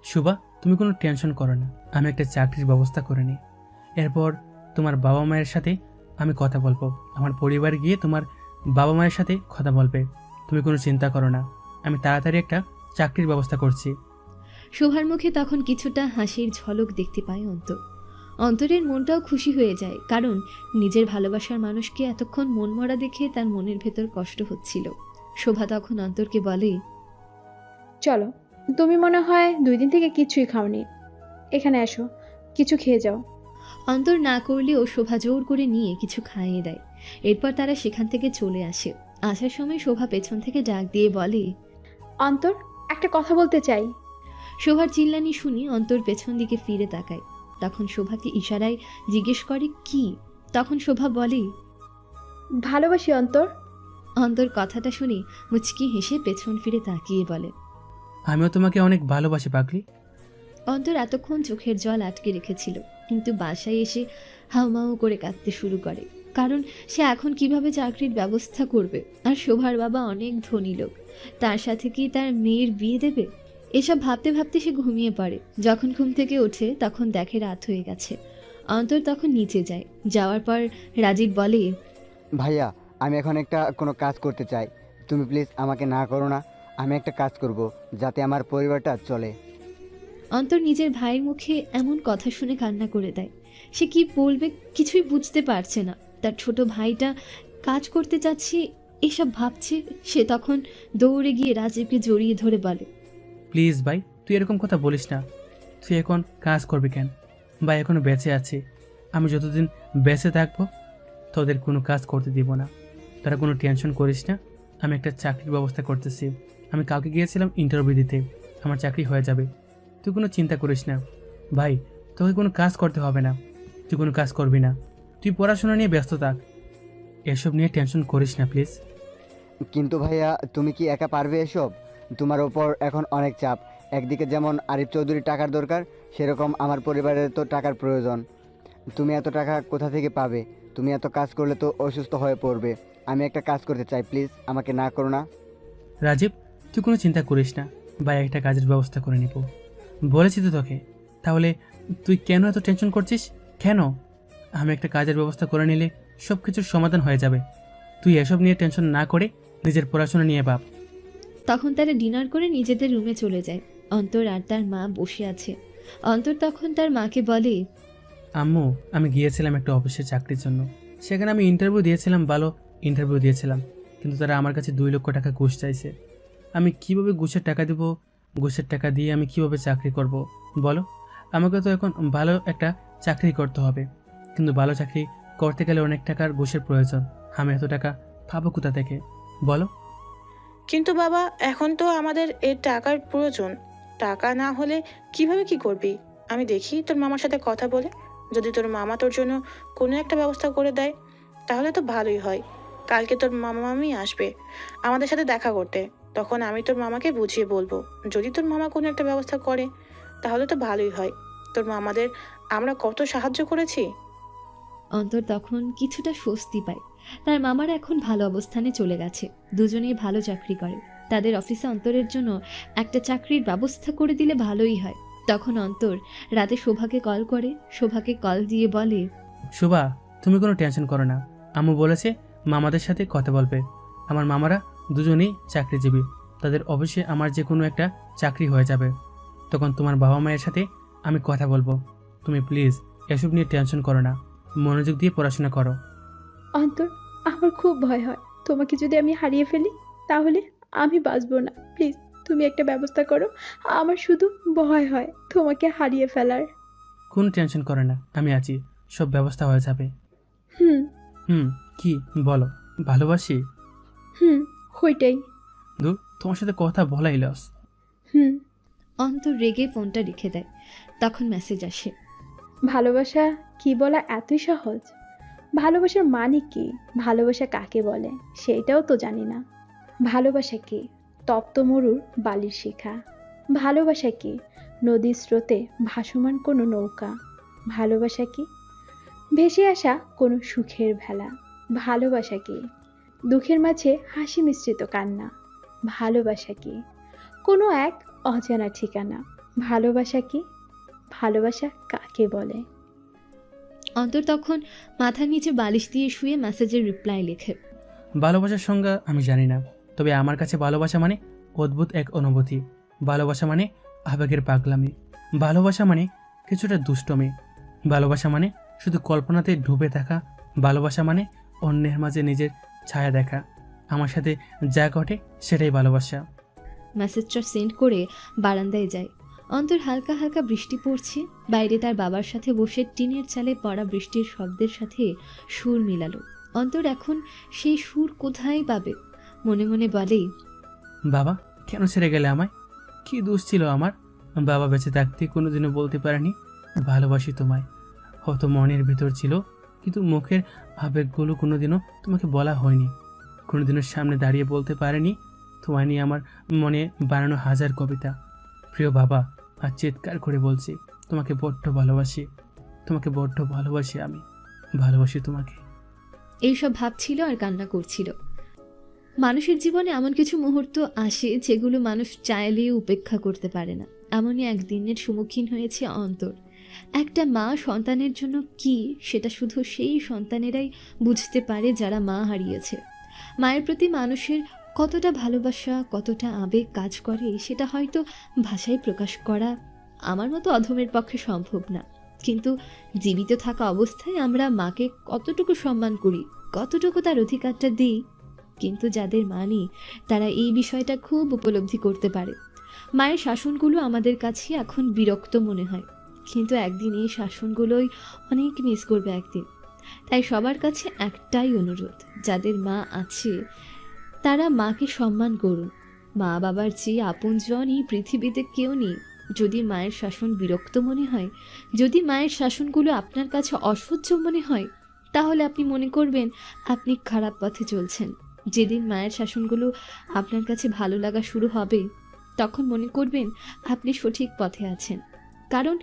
শুভা, তুমি কোনো টেনশন করো না, আমি একটা চাকরির ব্যবস্থা করে নিই। এরপর তোমার বাবা মায়ের সাথে আমি কথা বলবো। আমার পরিবার গিয়ে তোমার বাবা মায়ের সাথে কথা বলবে। তুমি কোনো চিন্তা করো না, আমি তাড়াতাড়ি একটা চাকরির ব্যবস্থা করছি। শোভার মুখে তখন কিছুটা হাসির ঝলক দেখতে পায় অন্তর। অন্তরের মনটাও খুশি হয়ে যায়, কারণ নিজের ভালোবাসার মানুষকে এতক্ষণ মনমরা দেখে তার মনের ভেতর কষ্ট হচ্ছিল। শোভা তখন অন্তরকে বলে, চলো, তুমি মনে হয় 2 দিন থেকে কিছুই খাওনি, এখানে আসো, কিছু খেয়ে যাও। অন্তর না করলেও শোভা জোর করে নিয়ে কিছু খাইয়ে দেয়। এরপর তারা সেখান থেকে চলে আসে। আসার সময় শোভা পেছন থেকে ডাক দিয়ে বলে, অন্তর, একটা কথা বলতে চাই। শোভার চিল্লানি শুনি অন্তর পেছন দিকে ফিরে তাকায়। তখন শোভাকে ইশারায় জিজ্ঞেস করে কি। তখন শোভা বলে, ভালোবাসি অন্তর। অন্তর কথাটা শুনে মুচকি হেসে পেছন ফিরে তাকিয়ে বলে, আমিও তোমাকে অনেক ভালোবাসি পাগলি। অন্তর এতক্ষণ চোখের জল আটকে রেখেছিল, কিন্তু বাসায় এসে হাউমাউ করে কাঁদতে শুরু করে। কারণ সে এখন কিভাবে চাকরির ব্যবস্থা করবে। আর শোভার বাবা অনেক ধনী লোক, তার সাথে কি তার মেয়ের বিয়ে দেবে? এসব ভাবতে ভাবতে সে ঘুমিয়ে পড়ে। যখন ঘুম থেকে ওঠে তখন দেখে রাত হয়ে গেছে। অন্তর তখন নিচে যায়। যাওয়ার পর রাজীব বলে, ভাইয়া, আমি এখন একটা কোনো কাজ করতে চাই, তুমি প্লিজ আমাকে না করো না। আমি একটা কাজ করব যাতে আমার পরিবারটা চলে। অন্তর নিজের ভাইয়ের মুখে এমন কথা শুনে কান্না করে দেয়। সে কি বলবে কিছুই বুঝতে পারছে না। তার ছোট ভাইটা কাজ করতে যাচ্ছে এসব ভাবছে। সে তখন দৌড়ে গিয়ে রাজীবকে জড়িয়ে ধরে বলে, প্লিজ ভাই, তুই এরকম কথা বলিস না। তুই এখন কাজ করবি কেন? ভাই এখনো বেঁচে আছে। আমি যতদিন বেঁচে থাকবো তোদের কোনো কাজ করতে দিব না। তোরা কোনো টেনশন করিস না, আমি একটা চাকরির ব্যবস্থা করতেছি। আমি কালকে গিয়েছিলাম ইন্টারভিউ দিতে, আমার চাকরি হয়ে যাবে। তুই কোনো চিন্তা করিস না ভাই, তোকে কোনো কাজ করতে হবে না। তুই কোনো কাজ করবি না, তুই পড়াশোনা নিয়ে ব্যস্ত থাক। এসব নিয়ে টেনশন করিস না প্লিজ। কিন্তু ভাইয়া, তুমি কি একা পারবে এসব? তোমার ওপর এখন অনেক চাপ। একদিকে যেমন আরিফ চৌধুরীর টাকার দরকার, সেরকম আমার পরিবারের তো টাকার প্রয়োজন। তুমি এত টাকা কোথা থেকে পাবে? তুমি এত কাজ করলে তো অসুস্থ হয়ে পড়বে। আমি একটা কাজ করতে চাই, প্লিজ আমাকে না করো না। রাজীব, তুই কোনো চিন্তা করিস না, ভাই একটা কাজের ব্যবস্থা করে নিব। বলেছি তো তোকে, তাহলে তুই কেন এত টেনশন করছিস? কেন? আমি একটা কাজের ব্যবস্থা করে নিলে সব কিছুর সমাধান হয়ে যাবে। তুই এসব নিয়ে টেনশন না করে নিজের পড়াশোনা নিয়ে ভাব। তখন তারা ডিনার করে নিজেদের রুমে চলে যায়। অন্তর আর তার মা বসে আছে। অন্তর তখন তার মাকে বলে, আম্মু, আমি গিয়েছিলাম একটা অফিসের চাকরির জন্য। সেখানে আমি ইন্টারভিউ দিয়েছিলাম, ভালো ইন্টারভিউ দিয়েছিলাম, কিন্তু তারা আমার কাছে 2 লক্ষ টাকা ঘুষ চাইছে। আমি কিভাবে ঘুষের টাকা দেব? ঘুষের টাকা দিয়ে আমি কিভাবে চাকরি করব বলো? আমাকে তো এখন ভালো একটা চাকরি করতে হবে, কিন্তু ভালো চাকরি করতে গেলে অনেক টাকার ঘুষের প্রয়োজন। আমি এত টাকা পাবো কোথা থেকে বলো? কিন্তু বাবা, এখন তো আমাদের এর টাকার প্রয়োজন। টাকা না হলে কিভাবে কি করবি? আমি দেখি তোর মামার সাথে কথা বলে, যদি তোর মামা তোর জন্য কোনো একটা ব্যবস্থা করে দেয় তাহলে তো ভালোই হয়। কালকে তোর মামা মামি আসবে আমাদের সাথে দেখা করতে, তখন আমি তোর মামাকে বুঝিয়ে বলবো। যদি তোর মামা কোনো একটা ব্যবস্থা করে তাহলে তো ভালোই হয়। তোর মামাদের আমরা কত সাহায্য করেছি। অন্তর তখন কিছুটা স্বস্তি পায়। তার মামারা এখন ভালো অবস্থানে চলে গেছে, দুজনেই ভালো চাকরি করে। তাদের অফিসে অন্তরের জন্য একটা চাকরির ব্যবস্থা করে দিলে ভালোই হয়। তখন অন্তর রাতে শোভাকে কল করে। শোভাকে কল দিয়ে বলে, শোভা, তুমি কোনো টেনশন করো না। আম্মু বলেছে মামাদের সাথে কথা বলবে। আমার মামারা দুজনেই চাকরিজীবী, তাদের অফিসে আমার যে কোনো একটা চাকরি হয়ে যাবে। তখন তোমার বাবা মায়ের সাথে আমি কথা বলবো। তুমি প্লিজ এসব নিয়ে টেনশন করো না, মনোযোগ দিয়ে পড়াশোনা করো। অন্তর, আমার খুব ভয় হয় তোমাকে যদি আমি হারিয়ে ফেলি, তাহলে আমি বাঁচবো না। প্লিজ তুমি একটা ব্যবস্থা করো, আমার শুধু ভয় হয় তোমাকে হারিয়ে ফেলার। কোনো টেনশন করো না, আমি আছি, সব ব্যবস্থা হয়ে যাবে। হুম। কি বলো? ভালোবাসি? ওইটাই। দূর, তোমার সাথে কথা বলাই লস। অন্তর রেগে ফোনটা রেখে দেয়। তখন মেসেজ আসে, ভালোবাসা কি বলা এতই সহজ? ভালোবাসার মানে কি, ভালোবাসা কাকে বলে সেইটাও তো জানি না। ভালোবাসা কি? তপ্ত মরুর বালির শিখা। ভালোবাসা কি? নদীর স্রোতে ভাসমান কোনো নৌকা। ভালোবাসা কি? ভেসে আসা কোনো সুখের ভেলা। ভালোবাসা কি? দুঃখের মাঝে হাসি মিশ্রিত কান্না। ভালোবাসা কি? কোনো এক অজানা ঠিকানা। ভালোবাসা কি? ভালোবাসা কাকে বলে? অন্তর তখন মাথার নিচে বালিশ দিয়ে শুয়ে মেসেজের রিপ্লাই লেখে। ভালোবাসার সংজ্ঞা আমি জানি না, তবে আমার কাছে ভালোবাসা মানে অদ্ভুত এক অনুভূতি। ভালোবাসা মানে আবেগের পাগলামি। ভালোবাসা মানে কিছুটা দুষ্টমি। ভালোবাসা মানে শুধু কল্পনাতে ডুবে থাকা। ভালোবাসা মানে অন্যের মাঝে নিজের ছায়া দেখা। আমার সাথে যা ঘটে সেটাই ভালোবাসা। মেসেজটা সেন্ড করে বারান্দায় যায়। অন্তর হালকা হালকা বৃষ্টি পড়ছে। বাইরে তার বাবার সাথে বসে টিনের চালে পড়া বৃষ্টির শব্দের সাথে সুর মিলালো। অন্তর এখন সেই সুর কোথায় পাবে? মনে মনে বলেই, বাবা কেন ছেড়ে গেলে আমায়? কি দোষ ছিল আমার? বাবা বেঁচে থাকতে কোনোদিনও বলতে পারেনি ভালোবাসি তোমায়। হয়তো মনের ভিতর ছিল, কিন্তু মুখের আবেগগুলো কোনোদিনও তোমাকে বলা হয়নি। কোনোদিনও সামনে দাঁড়িয়ে বলতে পারেনি তোমায় নিয়ে আমার মনে বানানো হাজার কবিতা। প্রিয় বাবা, আর চিৎকার করে বলছি তোমাকে বড্ড ভালোবাসি। তোমাকে বড্ড ভালোবাসি আমি। ভালোবাসি তোমাকে। এইসব ভাবছিল আর কান্না করছিল। মানুষের জীবনে এমন কিছু মুহূর্ত আসে যেগুলো মানুষ চাইলেও উপেক্ষা করতে পারে না। এমনই একদিনের সম্মুখীন হয়েছে অন্তর। একটা মা সন্তানের জন্য কি, সেটা শুধু সেই সন্তানেরাই বুঝতে পারে যারা মা হারিয়েছে। মায়ের প্রতি মানুষের কতটা ভালোবাসা, কতটা আবেগ কাজ করে, সেটা হয়তো ভাষায় প্রকাশ করা আমার মতো অধমের পক্ষে সম্ভব না। কিন্তু জীবিত থাকা অবস্থায় আমরা মাকে কতটুকু সম্মান করি, কতটুকু তার অধিকারটা দিই। কিন্তু যাদের মানি তারা এই বিষয়টা খুব উপলব্ধি করতে পারে। মায়ের শাসনগুলো আমাদের কাছে এখন বিরক্ত মনে হয়, কিন্তু একদিন এই শাসনগুলোই অনেক মিস করবে একদিন। তাই সবার কাছে একটাই অনুরোধ, যাদের মা আছে তারা মাকে সম্মান করুন। মা বাবার চেয়ে আপনজন এই পৃথিবীতে কেউ নেই। যদি মায়ের শাসন বিরক্ত মনে হয়, যদি মায়ের শাসনগুলো আপনার কাছে অসহ্য মনে হয়, তাহলে আপনি মনে করবেন আপনি খারাপ পথে চলছেন। যেদিন মায়ের শাসনগুলো আপনার কাছে ভালো লাগা শুরু হবে, তখন মনে করবেন আপনি সঠিক পথে আছেন। কারণ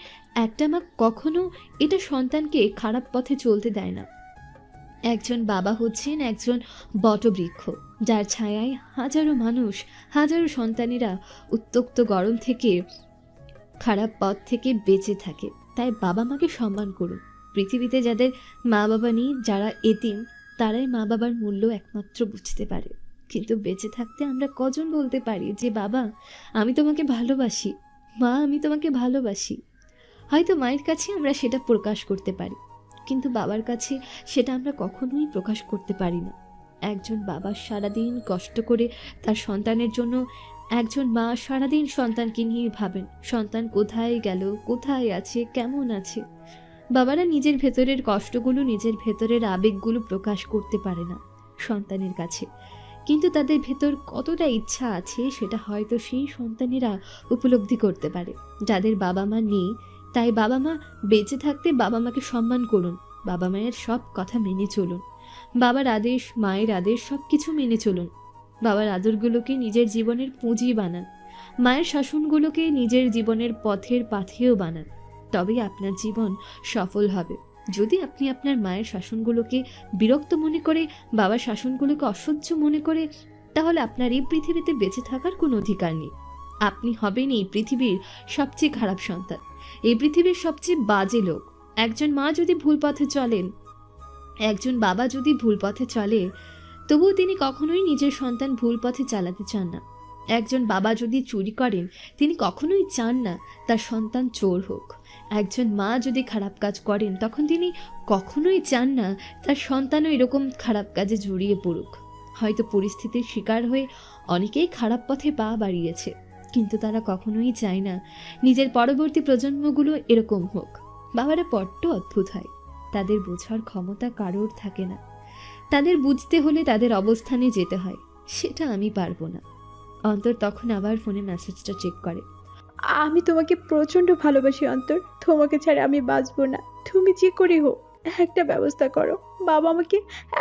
একটা মা কখনো এটা সন্তানকে খারাপ পথে চলতে দেয় না। একজন বাবা হচ্ছেন একজন বটবৃক্ষ, যার ছায়ায় হাজারো মানুষ, হাজারো সন্তানেরা উত্তপ্ত গরম থেকে, খারাপ পথ থেকে বেঁচে থাকে। তাই বাবা মাকে সম্মান করুন। পৃথিবীতে যাদের মা বাবা নেই, যারা এতিম, তারাই মা বাবার মূল্য একমাত্র বুঝতে পারে। কিন্তু বেঁচে থাকতে আমরা কজন বলতে পারি যে বাবা আমি তোমাকে ভালোবাসি, মা আমি তোমাকে ভালোবাসি? হয়তো মায়ের কাছে আমরা সেটা প্রকাশ করতে পারি, কিন্তু বাবার কাছে সেটা আমরা কখনোই প্রকাশ করতে পারি না। একজন বাবা সারাদিন কষ্ট করে তার সন্তানের জন্য, একজন মা সারাদিন সন্তানকে নিয়ে ভাবেন সন্তান কোথায় গেল, কোথায় আছে, কেমন আছে। বাবারা নিজের ভেতরের কষ্টগুলো, নিজের ভেতরের আবেগগুলো প্রকাশ করতে পারে না সন্তানের কাছে, কিন্তু তাদের ভেতর কতটা ইচ্ছা আছে সেটা হয়তো সেই সন্তানেরা উপলব্ধি করতে পারে। যাদের বাবা মা নেই, তাই বাবা মা বেঁচে থাকতে বাবা মাকে সম্মান করুন। বাবা মায়ের সব কথা মেনে চলুন। বাবার আদেশ, মায়ের আদেশ সব কিছু মেনে চলুন। বাবার আদরগুলোকে নিজের জীবনের পুঁজি বানান। মায়ের শাসনগুলোকে নিজের জীবনের পথের পাথেও বানান। তবেই আপনার জীবন সফল হবে। যদি আপনি আপনার মায়ের শাসনগুলোকে বিরক্ত মনে করে, বাবার শাসনগুলোকে অসহ্য মনে করে, তাহলে আপনার এই পৃথিবীতে বেঁচে থাকার কোনো অধিকার নেই। আপনি হবেন এই পৃথিবীর সবচেয়ে খারাপ সন্তান, এই পৃথিবীর সবচেয়ে বাজে লোক। একজন মা যদি ভুল পথে চলেন, একজন বাবা যদি ভুল পথে চলে, তবুও তিনি কখনোই নিজের সন্তান ভুল পথে চালাতে চান না। একজন বাবা যদি চুরি করেন, তিনি কখনোই চান না তার সন্তান চোর হোক। একজন মা যদি খারাপ কাজ করেন, তখন তিনি কখনোই চান না তার সন্তানও এরকম খারাপ কাজে জড়িয়ে পড়ুক। হয়তো পরিস্থিতির শিকার হয়ে অনেকেই খারাপ পথে পা বাড়িয়েছে, কিন্তু তারা কখনোই চায় না নিজের পরবর্তী প্রজন্মগুলো এরকম হোক। বাবারা বড্ড অদ্ভুত হয়, তাদের বোঝার ক্ষমতা কারোর থাকে না। তাদের বুঝতে হলে তাদের অবস্থানে যেতে হয়, সেটা আমি পারবো না। অন্তর তখন আবার ফোনে মেসেজটা চেক করে। আমি তোমাকে প্রচণ্ড ভালোবাসি অন্তর, তোমাকে ছাড়া আমি বাঁচবো না। তুমি যে করে হোক একটা ব্যবস্থা করো। বাবা আমাকে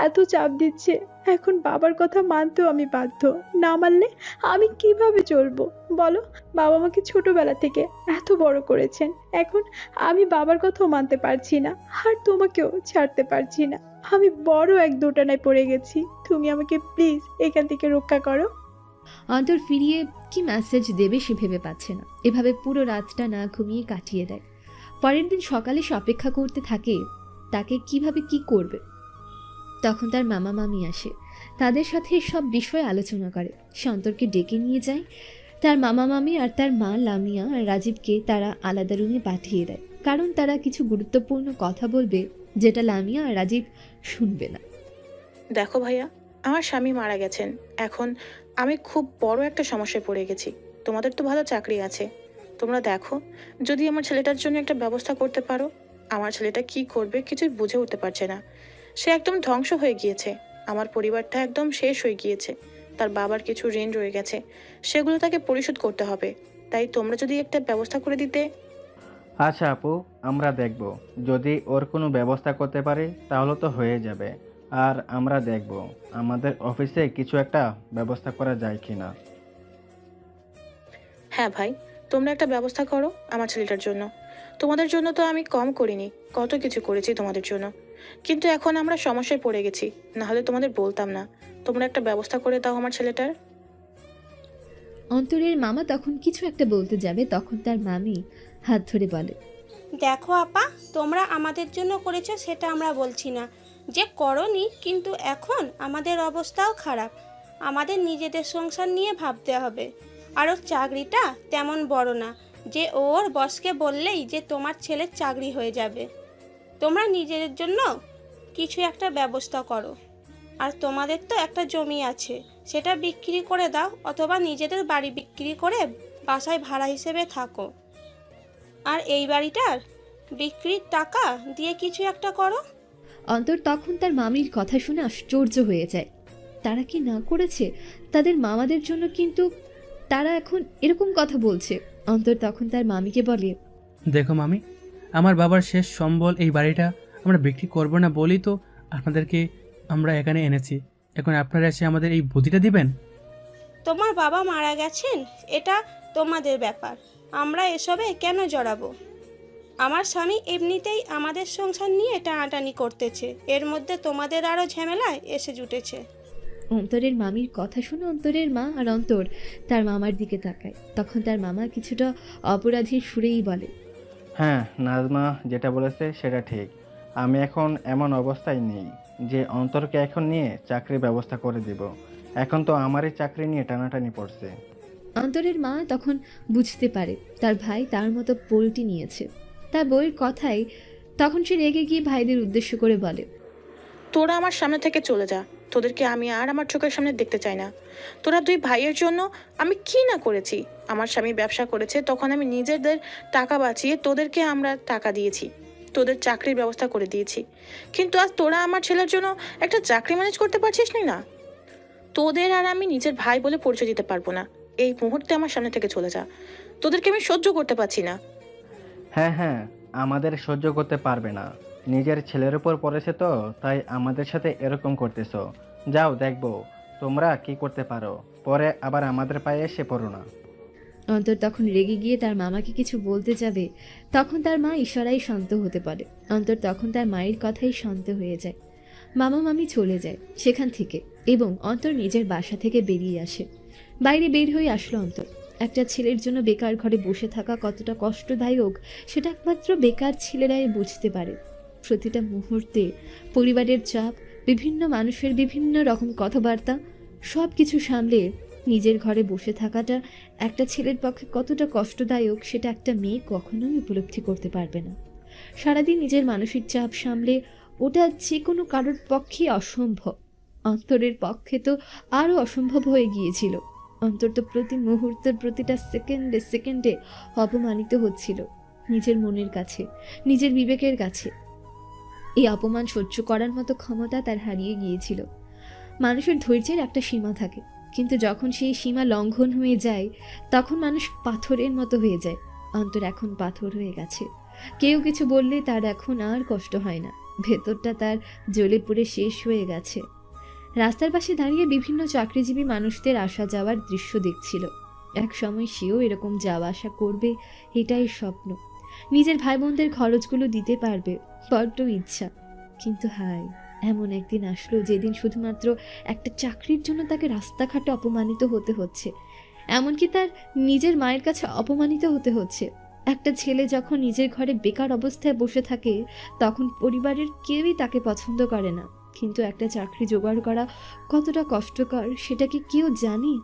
এত চাপ দিচ্ছে, এখন বাবার কথা মানতেও আমি বাধ্য। না মানলে আমি কিভাবে চলবো বলো? বাবা আমাকে ছোটবেলা থেকে এত বড় করেছেন, এখন আমি বাবার কথাও মানতে পারছি না, আর তোমাকেও ছাড়তে পারছি না। আমি বড় এক দোটানায় পড়ে গেছি, তুমি আমাকে প্লিজ এখান থেকে রক্ষা করো। অন্তর ফিরিয়ে কি মেসেজ দেবে সে ভেবে পাচ্ছে না। এভাবে পুরো রাতটা না ঘুমিয়ে কাটিয়ে দেয়। পরের দিন সকালে সে অপেক্ষা করতে থাকে তাকে কিভাবে কি করবে। তখন তার মামা মামি আসে, তাদের সাথে সব বিষয়ে আলোচনা করে। সে অন্তরকে ডেকে নিয়ে যায়। তার মামা মামি আর তার মা লামিয়া আর রাজীবকে তারা আলাদা রুমে পাঠিয়ে দেয়, কারণ তারা কিছু গুরুত্বপূর্ণ কথা বলবে যেটা লামিয়া আর রাজীব শুনবে না। দেখো ভাইয়া, আমার স্বামী মারা গেছেন। এখন আমি খুব বড় একটা সমস্যায় পড়ে গেছি। তোমাদের তো ভালো চাকরি আছে, তোমরা দেখো যদি আমার ছেলেটার জন্য একটা ব্যবস্থা করতে পারো। আমার ছেলেটা কি করবে কিছুই বুঝে উঠতে পারছে না। সে একদম ধ্বংস হয়ে গিয়েছে। আমার পরিবারটা একদম শেষ হয়ে গিয়েছে। তার বাবার কিছু ঋণ রয়ে গেছে, সেগুলো তাকে পরিশোধ করতে হবে। তাই তোমরা যদি একটা ব্যবস্থা করে দিতে। আচ্ছা আপু, আমরা দেখব। যদি ওর কোনো ব্যবস্থা করতে পারি তাহলে তো হয়ে যাবে। আর আমরা দেখব আমাদের অফিসে কিছু একটা ব্যবস্থা করা যায় কিনা। হ্যাঁ ভাই, তোমরা একটা ব্যবস্থা করো আমার ছেলেটার জন্য। তোমাদের জন্য তো আমি কম করিনি, কত কিছু করেছি তোমাদের জন্য। কিন্তু এখন আমরা সমস্যায় পড়ে গেছি, নাহলে তোমাদের বলতাম না। তোমরা একটা ব্যবস্থা করে দাও আমার ছেলেটার। অন্তরের মামা তখন কিছু একটা বলতে যাবে, তখন তার মামি হাত ধরে বলে, দেখো আপা, তোমরা আমাদের জন্য করেছো সেটা আমরা বলছি না যে করনি, কিন্তু এখন আমাদের অবস্থাও খারাপ। আমাদের নিজেদের সংসার নিয়ে ভাবতে হবে। আর ওর চাকরিটা তেমন বড় না যে ওর বসকে বললেই যে তোমার ছেলের চাকরি হয়ে যাবে। তোমরা নিজেদের জন্য কিছু একটা ব্যবস্থা করো। আর তোমাদের তো একটা জমি আছে, সেটা বিক্রি করে দাও, অথবা নিজেদের বাড়ি বিক্রি করে বাসায় ভাড়া হিসেবে থাকো। আর এই বাড়িটার বিক্রির টাকা দিয়ে কিছু একটা করো। অন্তর তখন তার মামির কথা শুনে আশ্চর্য হয়ে যায়। তারা কি না করেছে তাদের মামাদের জন্য, কিন্তু তারা এখন এরকম কথা বলছে। অন্তর তখন তার মামিকে বলে, দেখো মামি, আমার বাবার শেষ সম্বল এই বাড়িটা আমরা বিক্রি করব না বলেই তো আপনাদেরকে আমরা এখানে এনেছি। এখন আপনারা এসে আমাদের এই বুদ্ধিটা দিবেন? তোমার বাবা মারা গেছেন, এটা তোমাদের ব্যাপার, আমরা এসবে কেন জড়াবো? আমার স্বামী এমনিতেই আমাদের সংসার নিয়ে টানাটানি করতেছে, এর মধ্যে তোমাদের আরও ঝামেলায় এসে জুটেছে। অন্তরের মামির কথা শুনে অন্তরের মা আর অন্তর তার মামার দিকে তাকায়। তখন তার মামা কিছুটা অপরাধীর সুরেই বলে, হ্যাঁ, নাজমা যেটা বলেছে সেটা ঠিক। আমি এখন এমন অবস্থায় নেই যে অন্তরকে এখন নিয়ে চাকরির ব্যবস্থা করে দিব। এখন তো আমারই চাকরি নিয়ে টানাটানি পড়ছে। অন্তরের মা তখন বুঝতে পারে তার ভাই তার মতো পোল্টি নিয়েছে। তার বউয়ের কথায় তখন সে রেগে গিয়ে ভাইদের উদ্দেশ্য করে বলে, তোরা আমার সামনে থেকে চলে যা। তোদেরকে আমি আর আমার চোখের সামনে দেখতে চাই না। তোরা দুই ভাইয়ের জন্য আমি কি না করেছি। আমার স্বামী ব্যবসা করেছে, তখন আমি নিজেদের টাকা বাঁচিয়ে তোদেরকে আমরা টাকা দিয়েছি, তোদের চাকরির ব্যবস্থা করে দিয়েছি। কিন্তু আজ তোরা আমার ছেলের জন্য একটা চাকরি ম্যানেজ করতে পারছিস না। তোদের আর আমি নিজের ভাই বলে পরিচয় দিতে পারবো না। এই মুহূর্তে আমার সামনে থেকে চলে যা। তোদেরকে আমি সহ্য করতে পারছি না। হ্যাঁ হ্যাঁ, আমাদের সহ্য করতে পারবে না। নিজের ছেলের উপর পড়েছে তো, তাই আমাদের সাথে এরকম করতেছো। যাও, দেখবো তোমরা কি করতে পারো, পরে আবার আমাদের পায়ে এসে পড়ো না। অন্তর তখন রেগে গিয়ে তার মামাকে কিছু বলতে যাবে, তখন তার মা ইশারায় শান্ত হতে পারে। অন্তর তখন তার মায়ের কথাই শান্ত হয়ে যায়। মামা মামি চলে যায় সেখান থেকে, এবং অন্তর নিজের বাসা থেকে বেরিয়ে আসে। বাইরে বের হয়ে আসলো অন্তর। একটা ছেলের জন্য বেকার ঘরে বসে থাকা কতটা কষ্টদায়ক সেটা একমাত্র বেকার ছেলেরাই বুঝতে পারে। প্রতিটা মুহূর্তে পরিবারের চাপ, বিভিন্ন মানুষের বিভিন্ন রকম কথাবার্তা, সব কিছু সামলে নিজের ঘরে বসে থাকাটা একটা ছেলের পক্ষে কতটা কষ্টদায়ক সেটা একটা মেয়ে কখনোই উপলব্ধি করতে পারবে না। সারাদিন নিজের মানসিক চাপ সামলে ওটা যে কোনো কারোর পক্ষে অসম্ভব। অন্তরের পক্ষে তো আরও অসম্ভব হয়ে গিয়েছিল। অন্তর তো প্রতি মুহূর্তের প্রতিটা সেকেন্ডে সেকেন্ডে অপমানিত হচ্ছিল নিজের মনের কাছে, নিজের বিবেকের কাছে। এই অপমান সহ্য করার মতো ক্ষমতা তার হারিয়ে গিয়েছিল। মানুষের ধৈর্যের একটা সীমা থাকে, কিন্তু যখন সেই সীমা লঙ্ঘন হয়ে যায় তখন মানুষ পাথরের মতো হয়ে যায়। অন্তর এখন পাথর হয়ে গেছে। কেউ কিছু বললে তার এখন আর কষ্ট হয় না, ভেতরটা তার জ্বলে পুড়ে শেষ হয়ে গেছে। রাস্তার পাশে দাঁড়িয়ে বিভিন্ন চাকরিজীবী মানুষদের আসা যাওয়ার দৃশ্য দেখছিল। এক সময় সেও এরকম যাওয়া আসা করবে, এটাই স্বপ্ন। নিজের ভাই বোনদের খরচগুলো দিতে পারবে, বড্ড ইচ্ছা। কিন্তু হায়, এমন একদিন আসলো যেদিন শুধুমাত্র একটা চাকরির জন্য তাকে রাস্তাঘাটে অপমানিত হতে হচ্ছে, এমনকি তার নিজের মায়ের কাছে অপমানিত হতে হচ্ছে। একটা ছেলে যখন নিজের ঘরে বেকার অবস্থায় বসে থাকে তখন পরিবারের কেউই তাকে পছন্দ করে না। কিন্তু একটা চাকরি জোগাড় করা কতটা কষ্টকর সেটা কি কেউ জানে?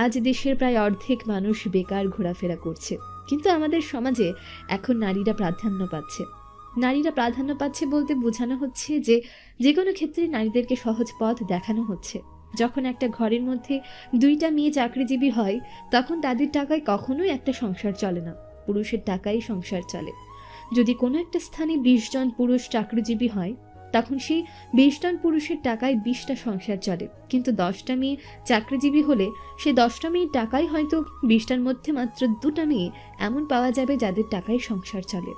আজ দেশের প্রায় অর্ধেক মানুষ বেকার ঘোরাফেরা করছে, কিন্তু আমাদের সমাজে এখন নারীরা প্রাধান্য পাচ্ছে। নারীরা প্রাধান্য পাচ্ছে বলতে বোঝানো হচ্ছে যে কোনো ক্ষেত্রে নারীদেরকে সহজ পথ দেখানো হচ্ছে। যখন একটা ঘরের মধ্যে 2টা মেয়ে চাকরিজীবী হয় তখন তাদের টাকায় কখনোই একটা সংসার চলে না, পুরুষের টাকায় সংসার চলে। যদি কোনো একটা স্থানে 20 জন পুরুষ চাকরিজীবী হয় তখন সেই 20 জন পুরুষের টাকায় 20টা সংসার চলে। কিন্তু 10টা মেয়ে চাকরিজীবী হলে সে 10টা মেয়ের টাকায় হয়তো 20টার মধ্যে মাত্র 2টা মেয়ে এমন পাওয়া যাবে যাদের টাকায় সংসার চলে।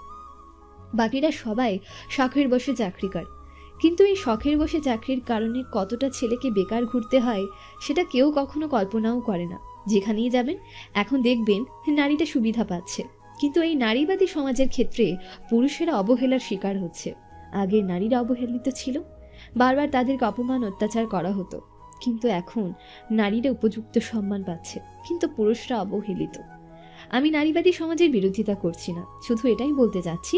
বাকিরা সবাই শখের বসে চাকরি করে। কিন্তু এই শখের বসে চাকরির কারণে কতটা ছেলেকে বেকার ঘুরতে হয় সেটা কেউ কখনো কল্পনাও করে না। যেখানেই যাবেন এখন দেখবেন নারীটা সুবিধা পাচ্ছে, কিন্তু এই নারীবাদী সমাজের ক্ষেত্রে পুরুষেরা অবহেলার শিকার হচ্ছে। আগে নারীরা অবহেলিত ছিল, বারবার তাদেরকে অপমান অত্যাচার করা হতো, কিন্তু এখন নারীরা উপযুক্ত সম্মান পাচ্ছে, কিন্তু পুরুষরা অবহেলিত। আমি নারীবাদী সমাজের বিরোধিতা করছি না, শুধু এটাই বলতে চাচ্ছি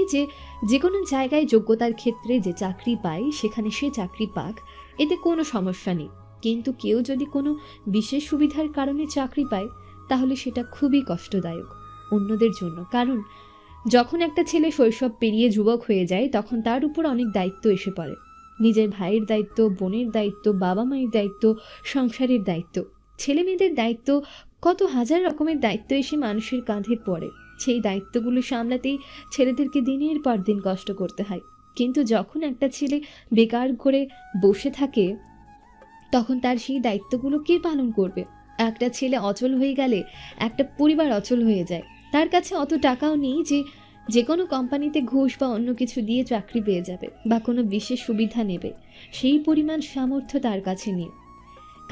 যে কোনো জায়গায় যোগ্যতার ক্ষেত্রে যে চাকরি পায় সেখানে সে চাকরি পাক, এতে কোনো সমস্যা নেই। কিন্তু কেউ যদি কোনো বিশেষ সুবিধার কারণে চাকরি পায় তাহলে সেটা খুবই কষ্টদায়ক অন্যদের জন্য। কারণ যখন একটা ছেলে শৈশব পেরিয়ে যুবক হয়ে যায় তখন তার উপর অনেক দায়িত্ব এসে পড়ে। নিজের ভাইয়ের দায়িত্ব, বোনের দায়িত্ব, বাবা মায়ের দায়িত্ব, সংসারের দায়িত্ব, ছেলে মেয়েদের দায়িত্ব, কত হাজার রকমের দায়িত্ব এসে মানুষের কাঁধে পড়ে। সেই দায়িত্বগুলো সামলাতেই ছেলেদেরকে দিনের পর দিন কষ্ট করতে হয়। কিন্তু যখন একটা ছেলে বেকার করে বসে থাকে তখন তার সেই দায়িত্বগুলো কে পালন করবে? একটা ছেলে অচল হয়ে গেলে একটা পরিবার অচল হয়ে যায়। তার কাছে অত টাকাও নেই যে কোনো কোম্পানিতে ঘুষ বা অন্য কিছু দিয়ে চাকরি পেয়ে যাবে বা কোনো বিশেষ সুবিধা নেবে, সেই পরিমাণ সামর্থ্য তার কাছে নেই।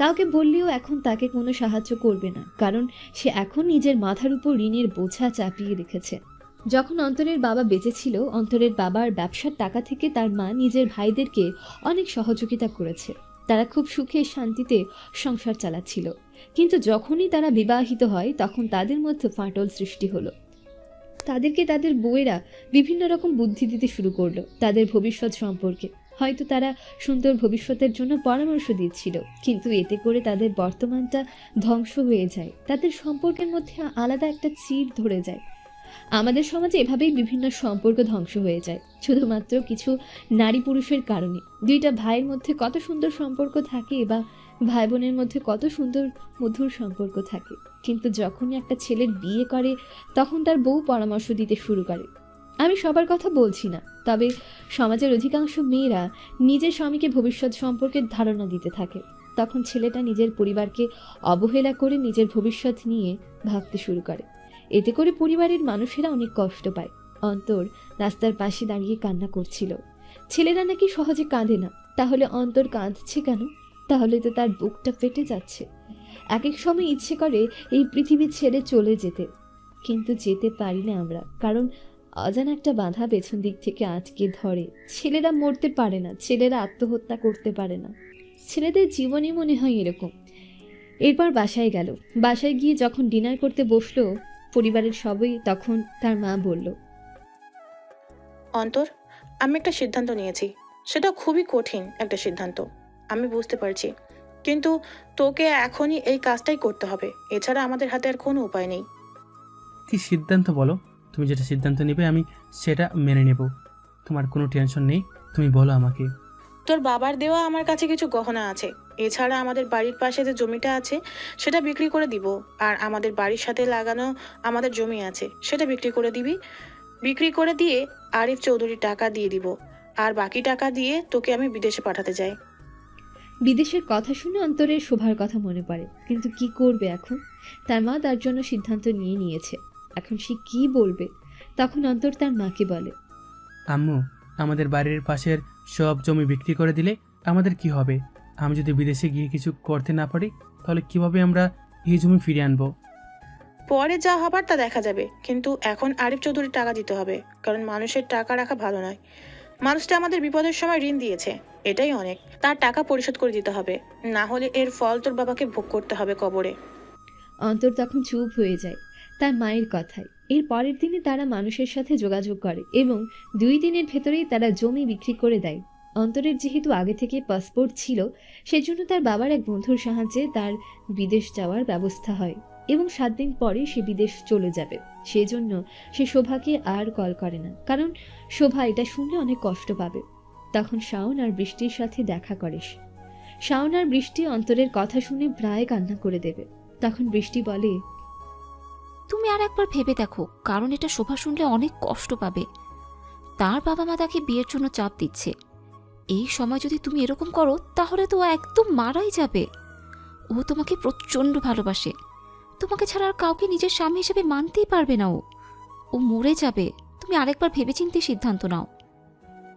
কাউকে বললেও এখন তাকে কোনো সাহায্য করবে না, কারণ সে এখন নিজের মাথার উপর ঋণের বোঝা চাপিয়ে রেখেছে। যখন অন্তরের বাবা বেঁচে ছিল, অন্তরের বাবার ব্যবসার টাকা থেকে তার মা নিজের ভাইদেরকে অনেক সহযোগিতা করেছে। তারা খুব সুখে শান্তিতে সংসার চালাচ্ছিল। কিন্তু যখনই তারা বিবাহিত হয় তখন তাদের মধ্যে ফাটল সৃষ্টি হলো। তাদেরকে তাদের বউয়েরা বিভিন্ন রকম বুদ্ধি দিতে শুরু করলো তাদের ভবিষ্যৎ সম্পর্কে। হয়তো তারা সুন্দর ভবিষ্যতের জন্য পরামর্শ দিচ্ছিল, কিন্তু এতে করে তাদের বর্তমানটা ধ্বংস হয়ে যায়, তাদের সম্পর্কের মধ্যে আলাদা একটা চির ধরে যায়। আমাদের সমাজে এভাবেই বিভিন্ন সম্পর্ক ধ্বংস হয়ে যায় শুধুমাত্র কিছু নারী পুরুষের কারণে। 2টা ভাইয়ের মধ্যে কত সুন্দর সম্পর্ক থাকে বা ভাই বোনের মধ্যে কত সুন্দর মধুর সম্পর্ক থাকে, কিন্তু যখনই একটা ছেলের বিয়ে করে তখন তার বউ পরামর্শ দিতে শুরু করে। আমি সবার কথা বলছি না, তবে সমাজের অধিকাংশ মেয়েরা নিজের স্বামীকে ভবিষ্যৎ সম্পর্কে ধারণা দিতে থাকে। তখন ছেলেটা নিজের পরিবারকে অবহেলা করে নিজের ভবিষ্যৎ নিয়ে ভাবতে শুরু করে। এতে করে পরিবারের মানুষেরা অনেক কষ্ট পায়। অন্তর রাস্তার পাশে দাঁড়িয়ে কান্না করছিল। ছেলেরা নাকি সহজে কাঁদে না, তাহলে অন্তর কাঁদছে কেন? তাহলে তো তার বুকটা ফেটে যাচ্ছে। এক এক সময় ইচ্ছে করে এই পৃথিবী ছেড়ে চলে যেতে, কিন্তু যেতে পারি না আমরা, কারণ অজানা একটা বাধা পেছন দিক থেকে আটকে ধরে। ছেলেরা মরতে পারে না, ছেলেরা আত্মহত্যা করতে পারে না। ছেলেদের জীবনই মনে হয় এরকম। এরপর বাসায় গেল। বাসায় গিয়ে যখন ডিনার করতে বসলো পরিবারের সবাই, তখন তার মা বলল, অন্তর, আমি একটা সিদ্ধান্ত নিয়েছি। সেটা খুবই কঠিন একটা সিদ্ধান্ত, আমি বুঝতে পারছি, কিন্তু তোকে এখনই এই কাজটাই করতে হবে। এছাড়া আমাদের হাতে আর কোনো উপায় নেই। কি সিদ্ধান্ত বলো? তুমি যেটা সিদ্ধান্ত নেবে আমি সেটা মেনে নেব। তোমার কোনো টেনশন নেই, তুমি বলো আমাকে। তোর বাবার দেওয়া আমার কাছে কিছু গহনা আছে। এছাড়া আমাদের বাড়ির পাশে যে জমিটা আছে সেটা বিক্রি করে দিব, আর আমাদের বাড়ির সাথে লাগানো আমাদের জমি আছে সেটা বিক্রি করে দিবি। বিক্রি করে দিয়ে আরিফ চৌধুরীর টাকা দিয়ে দিব, আর বাকি টাকা দিয়ে তোকে আমি বিদেশে পাঠাতে চাই। বিদেশের কথা শুনে অন্তরের শোভার কথা মনে পড়ে, কিন্তু কি করবে এখন? তার মা তার জন্য সিদ্ধান্ত নিয়েছে, এখন সে কি বলবে? তখন অন্তর তার মাকে বলে, আম্মু আমাদের বাড়ির পাশের সব জমি বিক্রি করে দিলে আমাদের কি হবে? আমি যদি বিদেশে গিয়ে কিছু করতে না পারি তাহলে কিভাবে আমরা এই জমি ফিরিয়ে আনবো? পরে যা হবার তা দেখা যাবে, কিন্তু এখন আরিফ চৌধুরী টাকা দিতে হবে, কারণ মানুষের টাকা রাখা ভালো নয়। মানুষটা আমাদের বিপদের সময় ঋণ দিয়েছে, এটাই অনেক। তার টাকা পরিশোধ করে দিতে হবে, না হলে এর ফল তোর বাবাকে ভোগ করতে হবে কবরে। অন্তর তখন চুপ হয়ে যায় তার মায়ের কথায়। এর পরের দিনে তারা মানুষের সাথে যোগাযোগ করে এবং 2 দিনের ভেতরেই তারা জমি বিক্রি করে দেয়। অন্তরের যেহেতু আগে থেকে পাসপোর্ট ছিল, সেজন্য তার বাবার এক বন্ধুর সাহায্যে তার বিদেশ যাওয়ার ব্যবস্থা হয় এবং 7 দিন পরে সে বিদেশ চলে যাবে। সেজন্য সে শোভাকে আর কল করে না, কারণ শোভা এটা শুনলে অনেক কষ্ট পাবে। তখন শাওন আর বৃষ্টির সাথে দেখা করে সে। শাওন আর বৃষ্টি অন্তরের কথা শুনে প্রায় কান্না করে দেবে। তখন বৃষ্টি বলে, তুমি আর একবার ভেবে দেখো, কারণ এটা শোভা শুনলে অনেক কষ্ট পাবে। তার বাবা মা তাকে বিয়ের জন্য চাপ দিচ্ছে। এই সময় যদি তুমি এরকম করো তাহলে তো ও একদম মারাই যাবে। ও তোমাকে প্রচণ্ড ভালোবাসে, তোমাকে ছাড়া আর কাউকে নিজের স্বামী হিসেবে মানতেই পারবে না। ও মরে যাবে। তুমি আরেকবার ভেবেচিন্তে সিদ্ধান্ত নাও।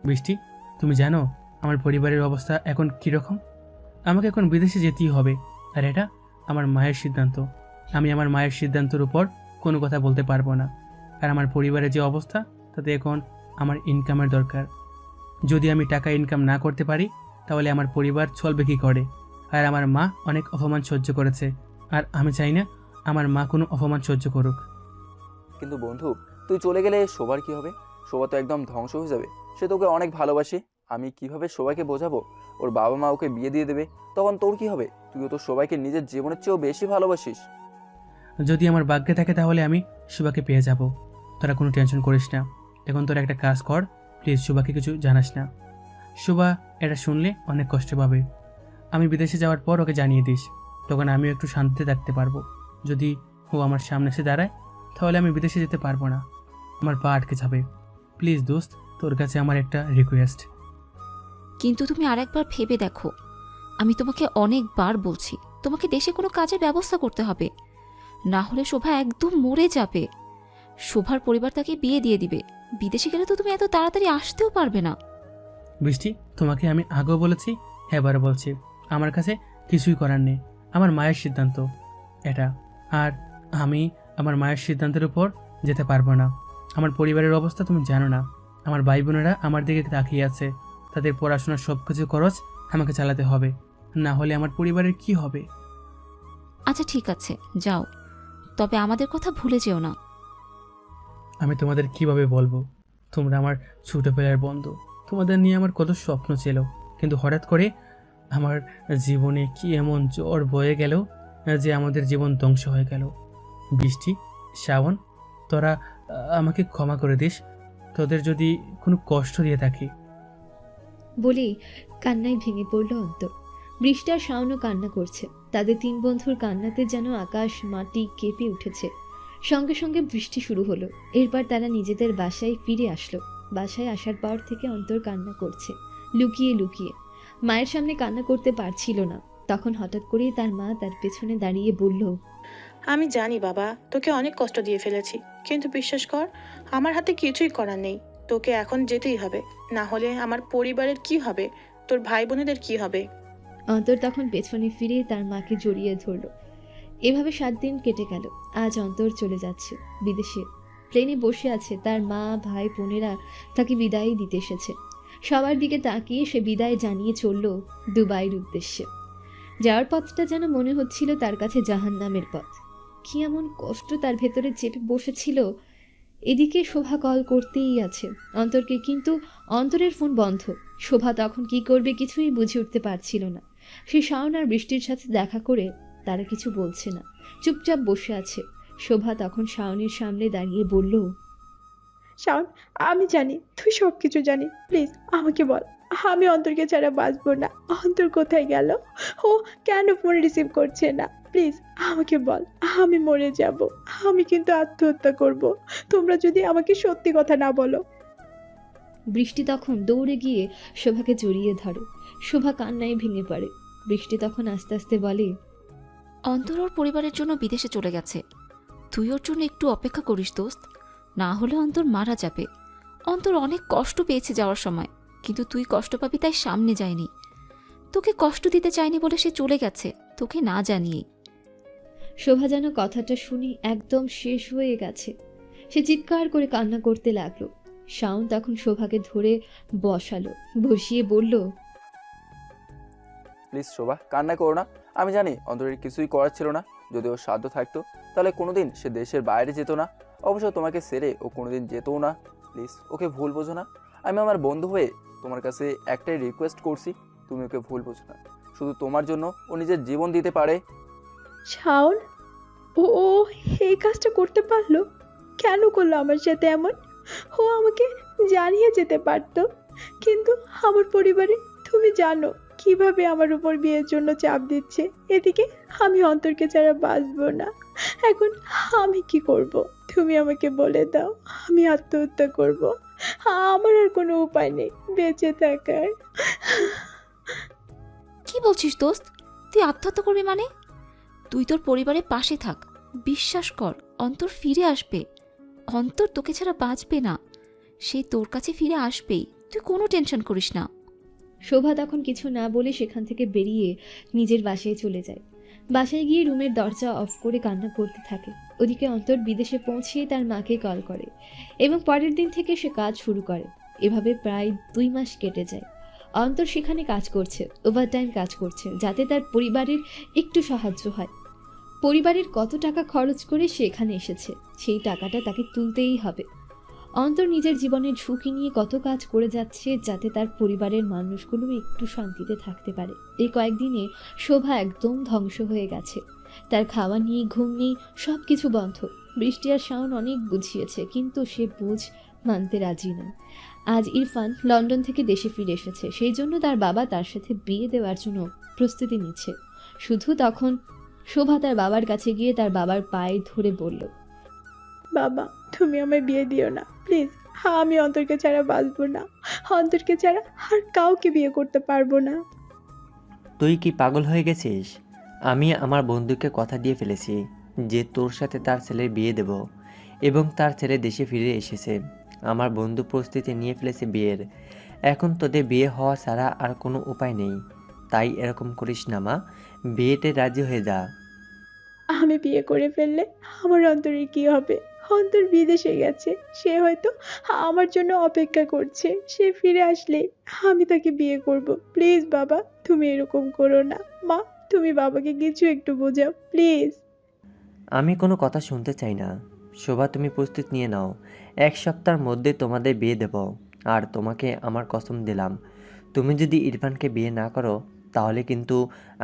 বৃষ্টি, তুমি জানো আমার পরিবারের অবস্থা এখন কীরকম? আমাকে এখন বিদেশে যেতেই হবে, আর এটা আমার মায়ের সিদ্ধান্ত। আমি আমার মায়ের সিদ্ধান্তের উপর কোনো কথা বলতে পারবো না। আর আমার পরিবারের যে অবস্থা, তাতে এখন আমার ইনকামের দরকার। যদি আমি টাকা ইনকাম না করতে পারি তাহলে আমার পরিবার চলবে কী করে? আর আমার মা অনেক অপমান সহ্য করেছে, আর আমি চাই না আমার মা কোনো অপমান সহ্য করুক। কিন্তু বন্ধু, তুই চলে গেলে শোভার কি হবে? শোভা তো একদম ধ্বংস হয়ে যাবে। সে তোকে অনেক ভালোবাসে। আমি কিভাবে সবাইকে বোঝাবো? ওর বাবা মা ওকে বিয়ে দিয়ে দেবে, তখন তোর কি হবে? তুইও তো সবাইকে নিজের জীবনের চেয়েও বেশি ভালোবাসিস। যদি আমার ভাগ্যে থাকে তাহলে আমি শুভাকে পেয়ে যাব। তোরা কোনো টেনশন করিস না। এখন তোরা একটা কাজ কর, প্লিজ শুভাকে কিছু জানাস না। শুভা এটা শুনলে অনেক কষ্ট পাবে। আমি বিদেশে যাওয়ার পর ওকে জানিয়ে দিস, তখন আমিও একটু শান্তিতে থাকতে পারবো। যদি ও আমার সামনে এসে দাঁড়ায় তাহলে আমি বিদেশে যেতে পারবো না, আমার পা আটকে যাবে। প্লিজ দোস্ত, তোর কাছে আমার একটা রিকোয়েস্ট। কিন্তু তুমি আরেকবার ভেবে দেখো, আমি তোমাকে অনেকবার বলছি, তোমাকে দেশে কোনো কাজের ব্যবস্থা করতে হবে, না হলে শোভা একদম মরে যাবে। শোভার পরিবার তাকে বিয়ে দিয়ে দিবে। বিদেশে গেলে তো তুমি এত তাড়াতাড়ি আসতেও পারবে না। বৃষ্টি, তোমাকে আমি আগেও বলেছি, এবারও বলছি, আমার কাছে কিছুই করার নেই। আমার মায়ের সিদ্ধান্ত এটা, আর আমি আমার মায়ের সিদ্ধান্তের উপর যেতে পারবো না। আমার পরিবারের অবস্থা তুমি জানো না। আমার ভাই বোনেরা আমার দিকে তাকিয়ে আছে, তাদের পড়াশোনার সব কিছু খরচ আমাকে চালাতে হবে, না হলে আমার পরিবারের কি হবে? আচ্ছা ঠিক আছে, যাও, তবে আমাদের কথা ভুলে যেও না। আমি তোমাদের কিভাবে বলবো? তোমরা আমার ছোটোবেলার বন্ধু, তোমাদের নিয়ে আমার কত স্বপ্ন ছিল, কিন্তু হঠাৎ করে আমার জীবনে কি এমন জ্বর বয়ে গেল যে আমাদের জীবন ধ্বংস হয়ে গেল। বৃষ্টি, শ্রাবণ, তোরা আমাকে ক্ষমা করে দিস, তোদের যদি কোনো কষ্ট দিয়ে থাকি। বলেই কান্নায় ভেঙে পড়ল অন্তর। বৃষ্টি আর শাওনও কান্না করছে। তাদের 3 বন্ধুর কান্নাতে যেন আকাশ মাটি কেঁপে উঠেছে। সঙ্গে সঙ্গে বৃষ্টি শুরু হলো। এরপর তারা নিজেদের বাসায় ফিরে আসলো। বাসায় আসার পর থেকে অন্তর কান্না করছে, লুকিয়ে লুকিয়ে। মায়ের সামনে কান্না করতে পারছিল না। তখন হঠাৎ করেই তার মা তার পেছনে দাঁড়িয়ে বলল, আমি জানি বাবা, তোকে অনেক কষ্ট দিয়ে ফেলেছি, কিন্তু বিশ্বাস কর, আমার হাতে কিছুই করার নেই। তোকে এখন যেতেই হবে, না হলে আমার পরিবারের কি হবে, তোর ভাই বোনেদের কি হবে? অন্তর তখন পেছনে ফিরে তার মাকে জড়িয়ে ধরল। এভাবে 7 দিন কেটে গেল। আজ অন্তর চলে যাচ্ছে বিদেশে। প্লেনে বসে আছে, তার মা ভাই বোনেরা তাকে বিদায় দিতে এসেছে। সবার দিকে তাকিয়ে সে বিদায় জানিয়ে চলল দুবাইয়ের উদ্দেশ্যে। যাওয়ার পথটা যেন মনে হচ্ছিল তার কাছে জাহান্নামের পথ। কি এমন কষ্ট তার ভেতরে চেপে বসেছিল। এদিকে শোভা কল করতেই আছে অন্তরকে, কিন্তু অন্তরের ফোন বন্ধ। শোভা তখন কি করবে কিছুই বুঝে উঠতে পারছিল না। সে শাওন আর বৃষ্টির সাথে দেখা করে তারা কিছু বলছে না, চুপচাপ বসে আছে। শোভা তখন শাওনের সামনে দাঁড়িয়ে বলল, শাওন, আমি জানি তুই সব কিছু জানি, প্লিজ আমাকে বল, আমি অন্তরকে ছাড়া বাঁচবো না। অন্তর কোথায় গেল? ও কেন ফোন রিসিভ করছে না? প্লিজ আমাকে বল, আমি মরে যাব। আমি কিন্তু আত্মহত্যা করব তোমরা যদি আমাকে সত্যি কথা না বলো। বৃষ্টি তখন দৌড়ে গিয়ে শোভাকে জড়িয়ে ধরে। শোভা কান্নায় ভেঙে পড়ে। বৃষ্টি তখন আস্তে আস্তে বলে, অন্তর ওর পরিবারের জন্য বিদেশে চলে গেছে। তুই ওর জন্য একটু অপেক্ষা করিস দোস্ত, না হলে অন্তর মারা যাবে। অন্তর অনেক কষ্ট পেয়েছে যাওয়ার সময়, কিন্তু তুই কষ্ট পাবি তাই সামনে যায়নি। তোকে কষ্ট দিতে চায়নি বলে সে চলে গেছে, তোকে না জানিয়ে। শোভা যেন কথাটা শুনি একদম শেষ হয়ে গেছে। সে চিৎকার করে কান্না করতে লাগলো। শাওন তখন শোভাকে ধরে বসিয়ে বলল, প্লিজ শোভা, কান্না করো না। আমি জানি অন্তরের কিছুই করার ছিল না। যদি ওর সাধ্য থাকতো তাহলে কোনোদিন সে দেশের বাইরে যেত না। অবশ্য তোমাকে ছেড়ে ও কোনোদিন যেতও না। প্লিজ ওকে ভুল বোঝো না। আমি আমার বন্ধু হয়ে তোমার কাছে একটাই রিকোয়েস্ট করছি, তুমি ওকে ভুল বোঝো না। শুধু তোমার জন্য ও নিজের জীবন দিতে পারে। শাওন, ও ও এই কাজটা করতে পারলো? কেন করলো আমার সাথে এমন? ও আমাকে জানিয়ে যেতে পারতো। কিন্তু আমার পরিবারে তুমি জানো কিভাবে আমার উপর বিয়ের জন্য চাপ দিচ্ছে। এদিকে আমি অন্তরকে ছাড়া বাঁচবো না। এখন আমি কি করব? তুমি আমাকে বলে দাও। আমি আত্মহত্যা করব। আমার আর কোনো উপায় নেই বেঁচে থাকার। কি বলছিস দোস্ত? তুই আত্মহত্যা করবি মানে? তুই তোর পরিবারের পাশে থাক, বিশ্বাস কর অন্তর ফিরে আসবে। অন্তর তোকে ছাড়া বাঁচবে না, সে তোর কাছে ফিরে আসবেই, তুই কোনো টেনশন করিস না। শোভা তখন কিছু না বলে সেখান থেকে বেরিয়ে নিজের বাসায় চলে যায়। বাসায় গিয়ে রুমের দরজা অফ করে কান্না করতে থাকে। ওদিকে অন্তর বিদেশে পৌঁছিয়ে তার মাকে কল করে এবং পরের দিন থেকে সে কাজ শুরু করে। এভাবে প্রায় 2 মাস কেটে যায়। অন্তর সেখানে কাজ করছে, ওভারটাইম কাজ করছে, যাতে তার পরিবারের একটু সাহায্য হয়। পরিবারের কত টাকা খরচ করে সে এখানে এসেছে, সেই টাকাটা তাকে তুলতেই হবে। অন্তর নিজের জীবনের ঝুঁকি নিয়ে কত কাজ করে যাচ্ছে, যাতে তার পরিবারের মানুষগুলো একটু শান্তিতে থাকতে পারে। এই কয়েকদিনে শোভা একদম ধ্বংস হয়ে গেছে। তার খাওয়া নেই, ঘুম নেই, সব কিছু বন্ধ। বৃষ্টি আর শাওন অনেক বুঝিয়েছে, কিন্তু সে বুঝ মানতে রাজি নয়। আজ ইরফান লন্ডন থেকে দেশে ফিরে এসেছে, সেই জন্য তার বাবা তার সাথে বিয়ে দেওয়ার জন্য প্রস্তুতি নিচ্ছে। শুধু তখন শোভা তার বাবার কাছে গিয়ে তার বাবার পায়ে ধরে বলল, বাবা, তুমি আমায় বিয়ে দিও না প্লিজ। আমি অন্তরকে ছাড়া বাঁচবো না। অন্তরকে ছাড়া আর কাউকে বিয়ে করতে পারবো না। তুই কি পাগল হয়ে গেছিস? আমি আমার বন্ধুকে কথা দিয়ে ফেলেছি যে তোর সাথে তার ছেলের বিয়ে দেব, এবং তার ছেলে দেশে ফিরে এসেছে। আমার বন্ধু প্রস্তুতি নিয়ে ফেলেছে বিয়ের। এখন তোদের বিয়ে হওয়া ছাড়া আর কোনো উপায় নেই। তাই এরকম করিস না মা, বিয়েতে রাজি হয়ে যা। আমি বিয়ে করে ফেললে আমার অন্তরের কি হবে? অন্তর বিদেশে গেছে, সে হয়তো আমার জন্য অপেক্ষা করছে। সে ফিরে আসলে আমি তাকে বিয়ে করব। প্লিজ বাবা, তুমি এরকম করো না। মা, তুমি বাবাকে কিছু একটু বোঝাও প্লিজ। আমি কোনো কথা শুনতে চাই না। শোভা, তুমি প্রস্তুত নিয়ে নাও। 1 সপ্তাহের মধ্যে তোমাদের বিয়ে দেব। আর তোমাকে আমার কসম দিলাম, তুমি যদি ইরফানকে বিয়ে না করো তাহলে কিন্তু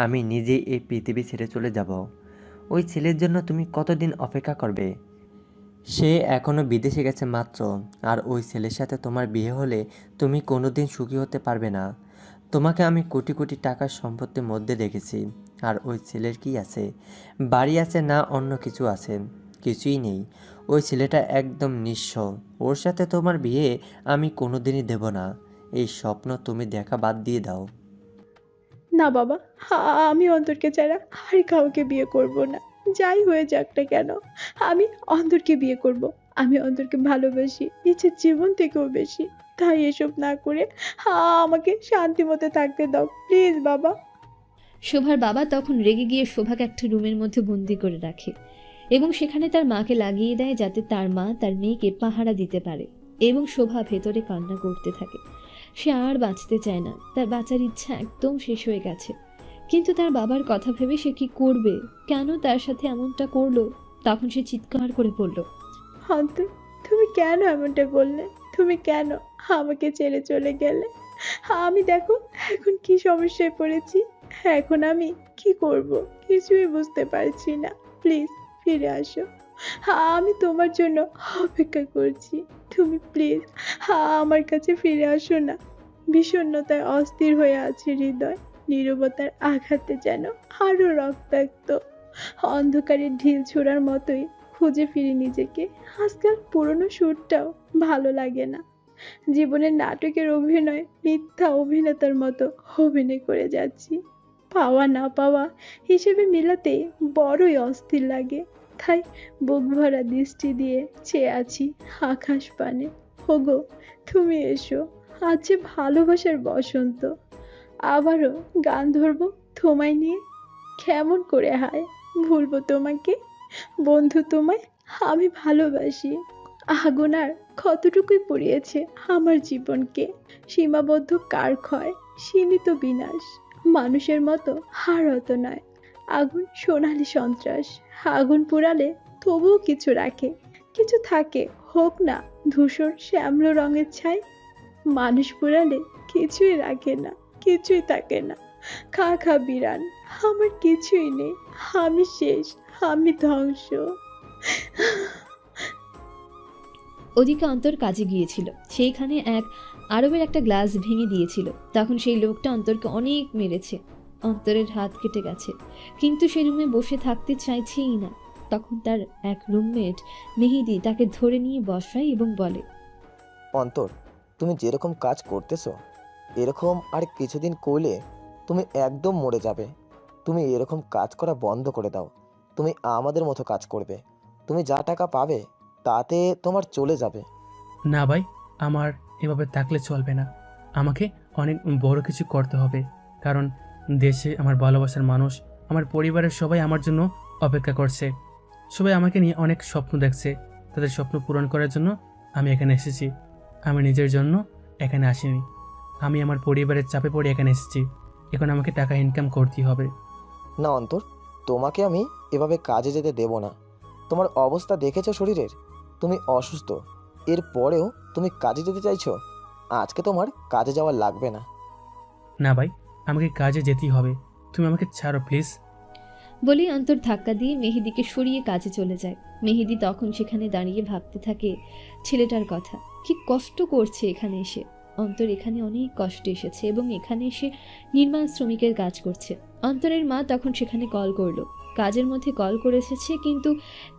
আমি নিজেই এই পৃথিবী ছেড়ে চলে যাব। ওই ছেলের জন্য তুমি কতদিন অপেক্ষা করবে? সে এখনও বিদেশে গেছে মাত্র। আর ওই ছেলের সাথে তোমার বিয়ে হলে তুমি কোনোদিন সুখী হতে পারবে না। তোমাকে আমি কোটি কোটি টাকার সম্পত্তির মধ্যে রেখেছি। আর ওই ছেলের কি আছে? বাড়ি আছে না অন্য কিছু আছে? কিছুই নেই। ওই ছেলেটা একদম নিঃস্ব। ওর সাথে তোমার বিয়ে আমি কোনোদিনই দেব না। এই স্বপ্ন তুমি দেখা বাদ দিয়ে দাও। না বাবা, আমি অন্তরকে ছাড়া আর কাউকে বিয়ে করব না। যাই হয়ে যাক না কেন, আমি অন্তরকে বিয়ে করব। আমি অন্তরকে ভালোবাসি নিজের জীবন থেকেও বেশি। তাই এসব না করে আমাকে শান্তি মতো থাকতে দাও প্লিজ বাবা। শোভার বাবা তখন রেগে গিয়ে শোভাকে একটা রুমের মধ্যে বন্দি করে রাখে এবং সেখানে তার মাকে লাগিয়ে দেয়, যাতে তার মা তার মেয়েকে পাহারা দিতে পারে। এবং শোভা ভেতরে কান্না করতে থাকে। সে আর বাঁচতে চায় না, তার বাঁচার ইচ্ছা একদম শেষ হয়ে গেছে। কিন্তু তার বাবার কথা ভেবে সে কি করবে? কেন তার সাথে এমনটা করলো? তখন সে চিৎকার করে বলল, অন্তর, তুমি কেন এমনটা করলে? তুমি কেন আমাকে ছেড়ে চলে গেলে? আমি দেখো এখন কি সমস্যায় পড়েছি। এখন আমি কি করব কিছুই বুঝতে পারছি না। প্লিজ ফিরে আসো, আমি তোমার জন্য অপেক্ষা করছি। তুমি প্লিজ আমার কাছে ফিরে আসো না। বিষণ্ণতায় অস্থির হয়ে আছে হৃদয়, নীরবতার আঘাতে যেন আরো রক্তাক্ত। অন্ধকারের ঢিল ছোড়ার মতোই খুঁজে ফিরি নিজেকে। আজকাল পুরনো সুরটাও ভালো লাগে না। জীবনের নাটকের অভিনয় মিথ্যা অভিনেতার মতো অভিনয় করে যাচ্ছি। পাওয়া না পাওয়া হিসেবে মিলাতে বড়ই অস্থির লাগে। তাই বুক ভরা দৃষ্টি দিয়ে চেয়ে আছি আকাশ পানে। ওগো, তুমি এসো, আজ যে ভালোবাসার বসন্ত। আবারও গান ধরবো তোমায় নিয়ে। কেমন করে হায় ভুলবো তোমাকে বন্ধু, তোমায় আমি ভালোবাসি। আগুন আর কতটুকুই পুড়িয়েছে আমার জীবনকে। সীমাবদ্ধ কার ক্ষয়, সীমিত বিনাশ। মানুষের মতো হার হতো নয়। আগুন সোনালি সন্ত্রাস। আগুন পুড়ালে তবুও কিছু রাখে, কিছু থাকে, হোক না ধূসর শ্যামল রঙের ছাই। মানুষ পুড়ালে কিছুই রাখে না, কিছুই থাকে না। খা খা বিরান, আমার কিছুই নেই। আমি শেষ, আমি ধ্বংস। ওদিকে অন্তর কাজে গিয়েছিল। সেইখানে এক আরবের একটা গ্লাস ভেঙে দিয়েছিল। তখন সেই লোকটা অন্তরকে অনেক মেরেছে। অন্তরের হাত কেটে গেছে, কিন্তু সে রুমে বসে থাকতে চাইছেই না। তখন তার এক রুমমেট মেহেদি তাকে ধরে নিয়ে বসায় এবং বলে, অন্তর, তুমি যেরকম কাজ করতেছো এরকম আর কিছুদিন করলে তুমি একদম মরে যাবে। তুমি এরকম কাজ করা বন্ধ করে দাও। তুমি আমাদের মতো কাজ করবে। তুমি যা টাকা পাবে তাতে তোমার চলে যাবে। না ভাই, আমার এভাবে থাকলে চলবে না। আমাকে অনেক বড় কিছু করতে হবে, কারণ দেশে আমার ভালোবাসার মানুষ, আমার পরিবারের সবাই আমার জন্য অপেক্ষা করছে। সবাই আমাকে নিয়ে অনেক স্বপ্ন দেখছে। তাদের স্বপ্ন পূরণ করার জন্য আমি এখানে এসেছি। আমি নিজের জন্য এখানে আসিনি। আমি আমার পরিবারের চাপে পড়ে এখানে এসেছি। এখন আমাকে টাকা ইনকাম করতেই হবে। না অন্তর, তোমাকে আমি এভাবে কাজে যেতে দেব না। তোমার অবস্থা দেখেছো শরীরের, তুমি অসুস্থ, এরপরেও তুমি কাজে যেতে চাইছো। আজকে তোমার কাজে যাওয়া লাগবে না। না ভাই, আমাকে কাজে যেতেই হবে। তুমি আমাকে ছাড়ো প্লিজ। বলে অন্তর ধাক্কা দিয়ে মেহেদিকে সরিয়ে কাজে চলে যায়। মেহেদি তখন সেখানে দাঁড়িয়ে ভাবতে থাকে ছেলেটার কথা। কি কষ্ট করছে এখানে এসে। অন্তর এখানে অনেক কষ্টে এসেছে এবং এখানে এসে নির্মাণ শ্রমিকের কাজ করছে। অন্তরের মা তখন সেখানে কল করলো। কাজের মধ্যে কল করে এসেছে, কিন্তু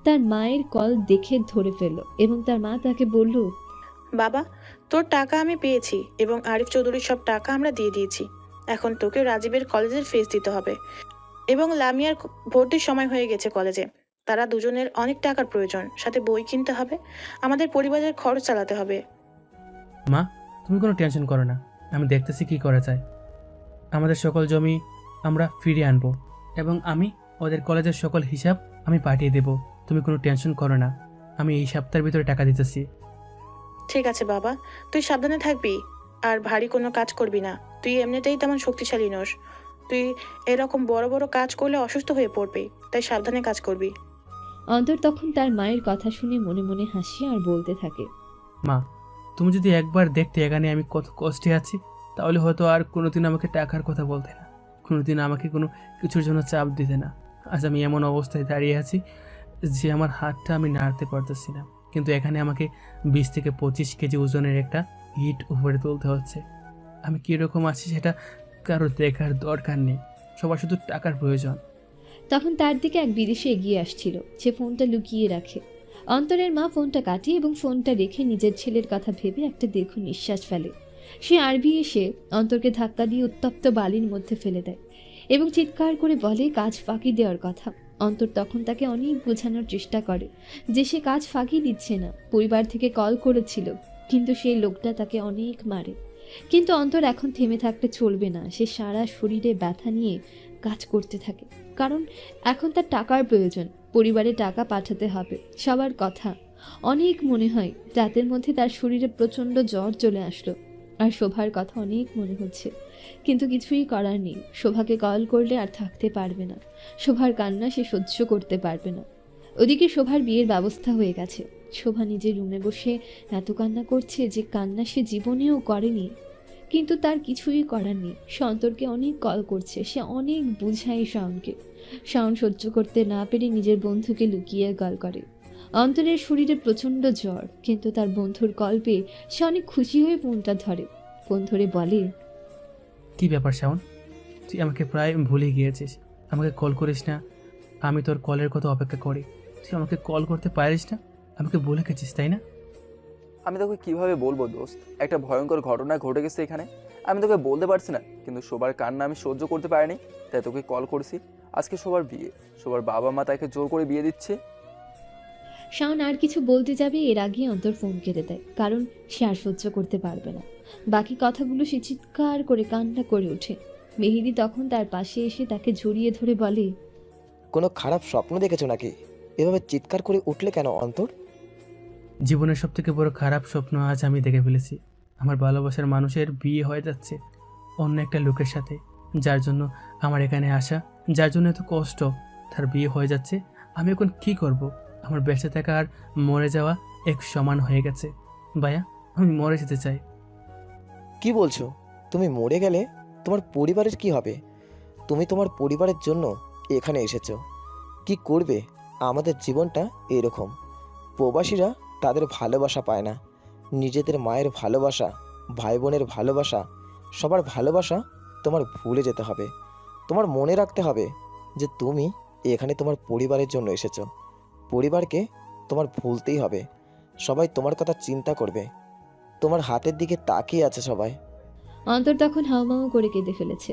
তার মায়ের কল দেখে ধরে ফেললো এবং তার মা তাকে বলল, বাবা, তোর টাকা আমি পেয়েছি এবং আরিফ চৌধুরীর সব টাকা আমরা দিয়ে দিয়েছি। এখন তোকে রাজীবের কলেজের ফিস দিতে হবে এবং লামিয়ার ভর্তির সময় হয়ে গেছে কলেজে। তারা দুজনের অনেক টাকার প্রয়োজন, সাথে বই কিনতে হবে, আমাদের পরিবারের খরচ চালাতে হবে। মা, তুমি কোনো টেনশন করো না, আমি দেখতেছি কি করা যায়। আমাদের সকল জমি আমরা ফিরিয়ে আনবো এবং আমি ওদের কলেজের সকল হিসাব আমি পাঠিয়ে দেব। তুমি কোনো টেনশন করো না, আমি এই সপ্তাহের ভিতরে টাকা দিতেছি। ঠিক আছে বাবা, তুই সাবধানে থাকবি আর ভারী কোনো কাজ করবি না। তুই এমনিতেই তেমন শক্তিশালী নোস। তুই এরকম বড় বড় কাজ করলে অসুস্থ হয়ে পড়বি, তাই সাবধানে কাজ করবি। অন্তর তখন তার মায়ের কথা শুনে মনে মনে হাসি আর বলতে থাকে, মা, তুমি যদি একবার দেখতে এখানে আমি কত কষ্টে আছি, তাহলে হয়তো আর কোনোদিন আমাকে টাকার কথা বলতে না, কোনোদিন আমাকে কোনো কিছুর জন্য চাপ দিতে না। আজ আমি এমন অবস্থায় দাঁড়িয়ে আছি যে আমার হাতটা আমি নাড়তে পারতেছি না, কিন্তু এখানে আমাকে 20 থেকে 25 কেজি ওজনের একটা ইট উপরে তুলতে হচ্ছে। আমি কীরকম আছি সেটা কারো দেখার দরকার নেই, সবার শুধু টাকার প্রয়োজন। তখন তার দিকে এক বিদেশি এগিয়ে আসছিল। সে ফোনটা লুকিয়ে রাখে। অন্তরের মা ফোনটা কাটে এবং ফোনটা রেখে নিজের ছেলের কথা ভেবে একটা দীর্ঘ নিঃশ্বাস ফেলে। সে আরবি এসে অন্তরকে ধাক্কা দিয়ে উত্তপ্ত বালির মধ্যে ফেলে দেয় এবং চিৎকার করে বলে কাজ ফাঁকি দেওয়ার কথা। অন্তর তখন তাকে অনেক বোঝানোর চেষ্টা করে যে সে কাজ ফাঁকি দিচ্ছে না। পরিবার থেকে কল করেছিল, কিন্তু সেই লোকটা তাকে অনেক মারে। কিন্তু অন্তর এখন থেমে থাকতে চলবে না। সে সারা শরীরে ব্যথা নিয়ে কাজ করতে থাকে, কারণ এখন তার টাকার প্রয়োজন। পরিবারে টাকা পাঠাতে হবে, সবার কথা। অনেক মনে হয় রাতের মধ্যে তার শরীরে প্রচণ্ড জ্বর চলে আসলো আর শোভার কথা অনেক মনে হচ্ছে, কিন্তু কিছুই করার নেই। শোভাকে কল করলে আর থাকতে পারবে না। শোভার কান্না সে সহ্য করতে পারবে না। ওদিকে শোভার বিয়ের ব্যবস্থা হয়ে গেছে। শোভা নিজের রুমে বসে এত কান্না করছে যে কান্না সে জীবনেও করেনি, কিন্তু তার কিছুই করার নেই। সে অন্তরকে অনেক কল করছে, সে অনেক বুঝায় শাওনকে। শাওন সহ্য করতে না পেরে নিজের বন্ধুকে লুকিয়ে কল করে। অন্তরের শরীরে প্রচণ্ড জ্বর, কিন্তু তার বন্ধুর কল পেয়ে সে অনেক খুশি হয়ে ফোনটা ধরে। ফোন ধরে বলে, কি ব্যাপার শাওন, তুই আমাকে প্রায় ভুলে গিয়েছিস। আমাকে কল করিস না, আমি তোর কলের কথা অপেক্ষা করি। তুই আমাকে কল করতে পারিস না, আমাকে বলে গেছিস তাই না? আমি তোকে কিভাবে বলবো দোস্ত, একটা ভয়ঙ্কর ঘটনা ঘটে গেছে এখানে। আমি তোকে বলতে পারছি না, কিন্তু সবার কান্না আমি সহ্য করতে পারিনি, তাই তোকে কল করছি। আজকে সবার বিয়ে, সবার বাবা মা তাকে জোর করে বিয়ে দিচ্ছে। শাওন আর কিছু বলতে যাবে এর আগে অন্তর ফোন কেটে দেয়, কারণ সে আর সহ্য করতে পারবে না। বাকি কথাগুলো সে চিৎকার করে কান্না করে ওঠে। মেহেদি তখন তার পাশে এসে তাকে জড়িয়ে ধরে বলে, কোনো খারাপ স্বপ্ন দেখেছো নাকি? এভাবে চিৎকার করে উঠলে কেন অন্তর? জীবনের সব থেকে বড় খারাপ স্বপ্ন আজ আমি দেখে ফেলেছি। আমার ভালোবাসার মানুষের বিয়ে হয়ে যাচ্ছে অন্য একটা লোকের সাথে, যার জন্য আমার এখানে আসা, যার জন্য এত কষ্ট, তার বিয়ে হয়ে যাচ্ছে। আমি এখন কি করব? আমার বেঁচে থাকা আর মরে যাওয়া এক সমান হয়ে গেছে। ভাইয়া, আমি মরে যেতে চাই। কি বলছো? তুমি মরে গেলে তোমার পরিবারের কি হবে? তুমি তোমার পরিবারের জন্য এখানে এসেছো, কি করবে? আমাদের জীবনটা এরকম। প্রবাসীরা তাদের ভালোবাসা পায় না, নিজেদের মায়ের ভালোবাসা, ভাই বোনের ভালোবাসা, সবার ভালোবাসা তোমার ভুলে যেতে হবে। তোমার মনে রাখতে হবে যে তুমি এখানে তোমার পরিবারের জন্য এসেছো। পরিবারকে তোমার ভুলতেই হবে। সবাই তোমার কথা চিন্তা করবে, তোমার হাতের দিকে তাকিয়ে আছে সবাই। অন্তর তখন হাউমাউ করে কেঁদে ফেলেছে।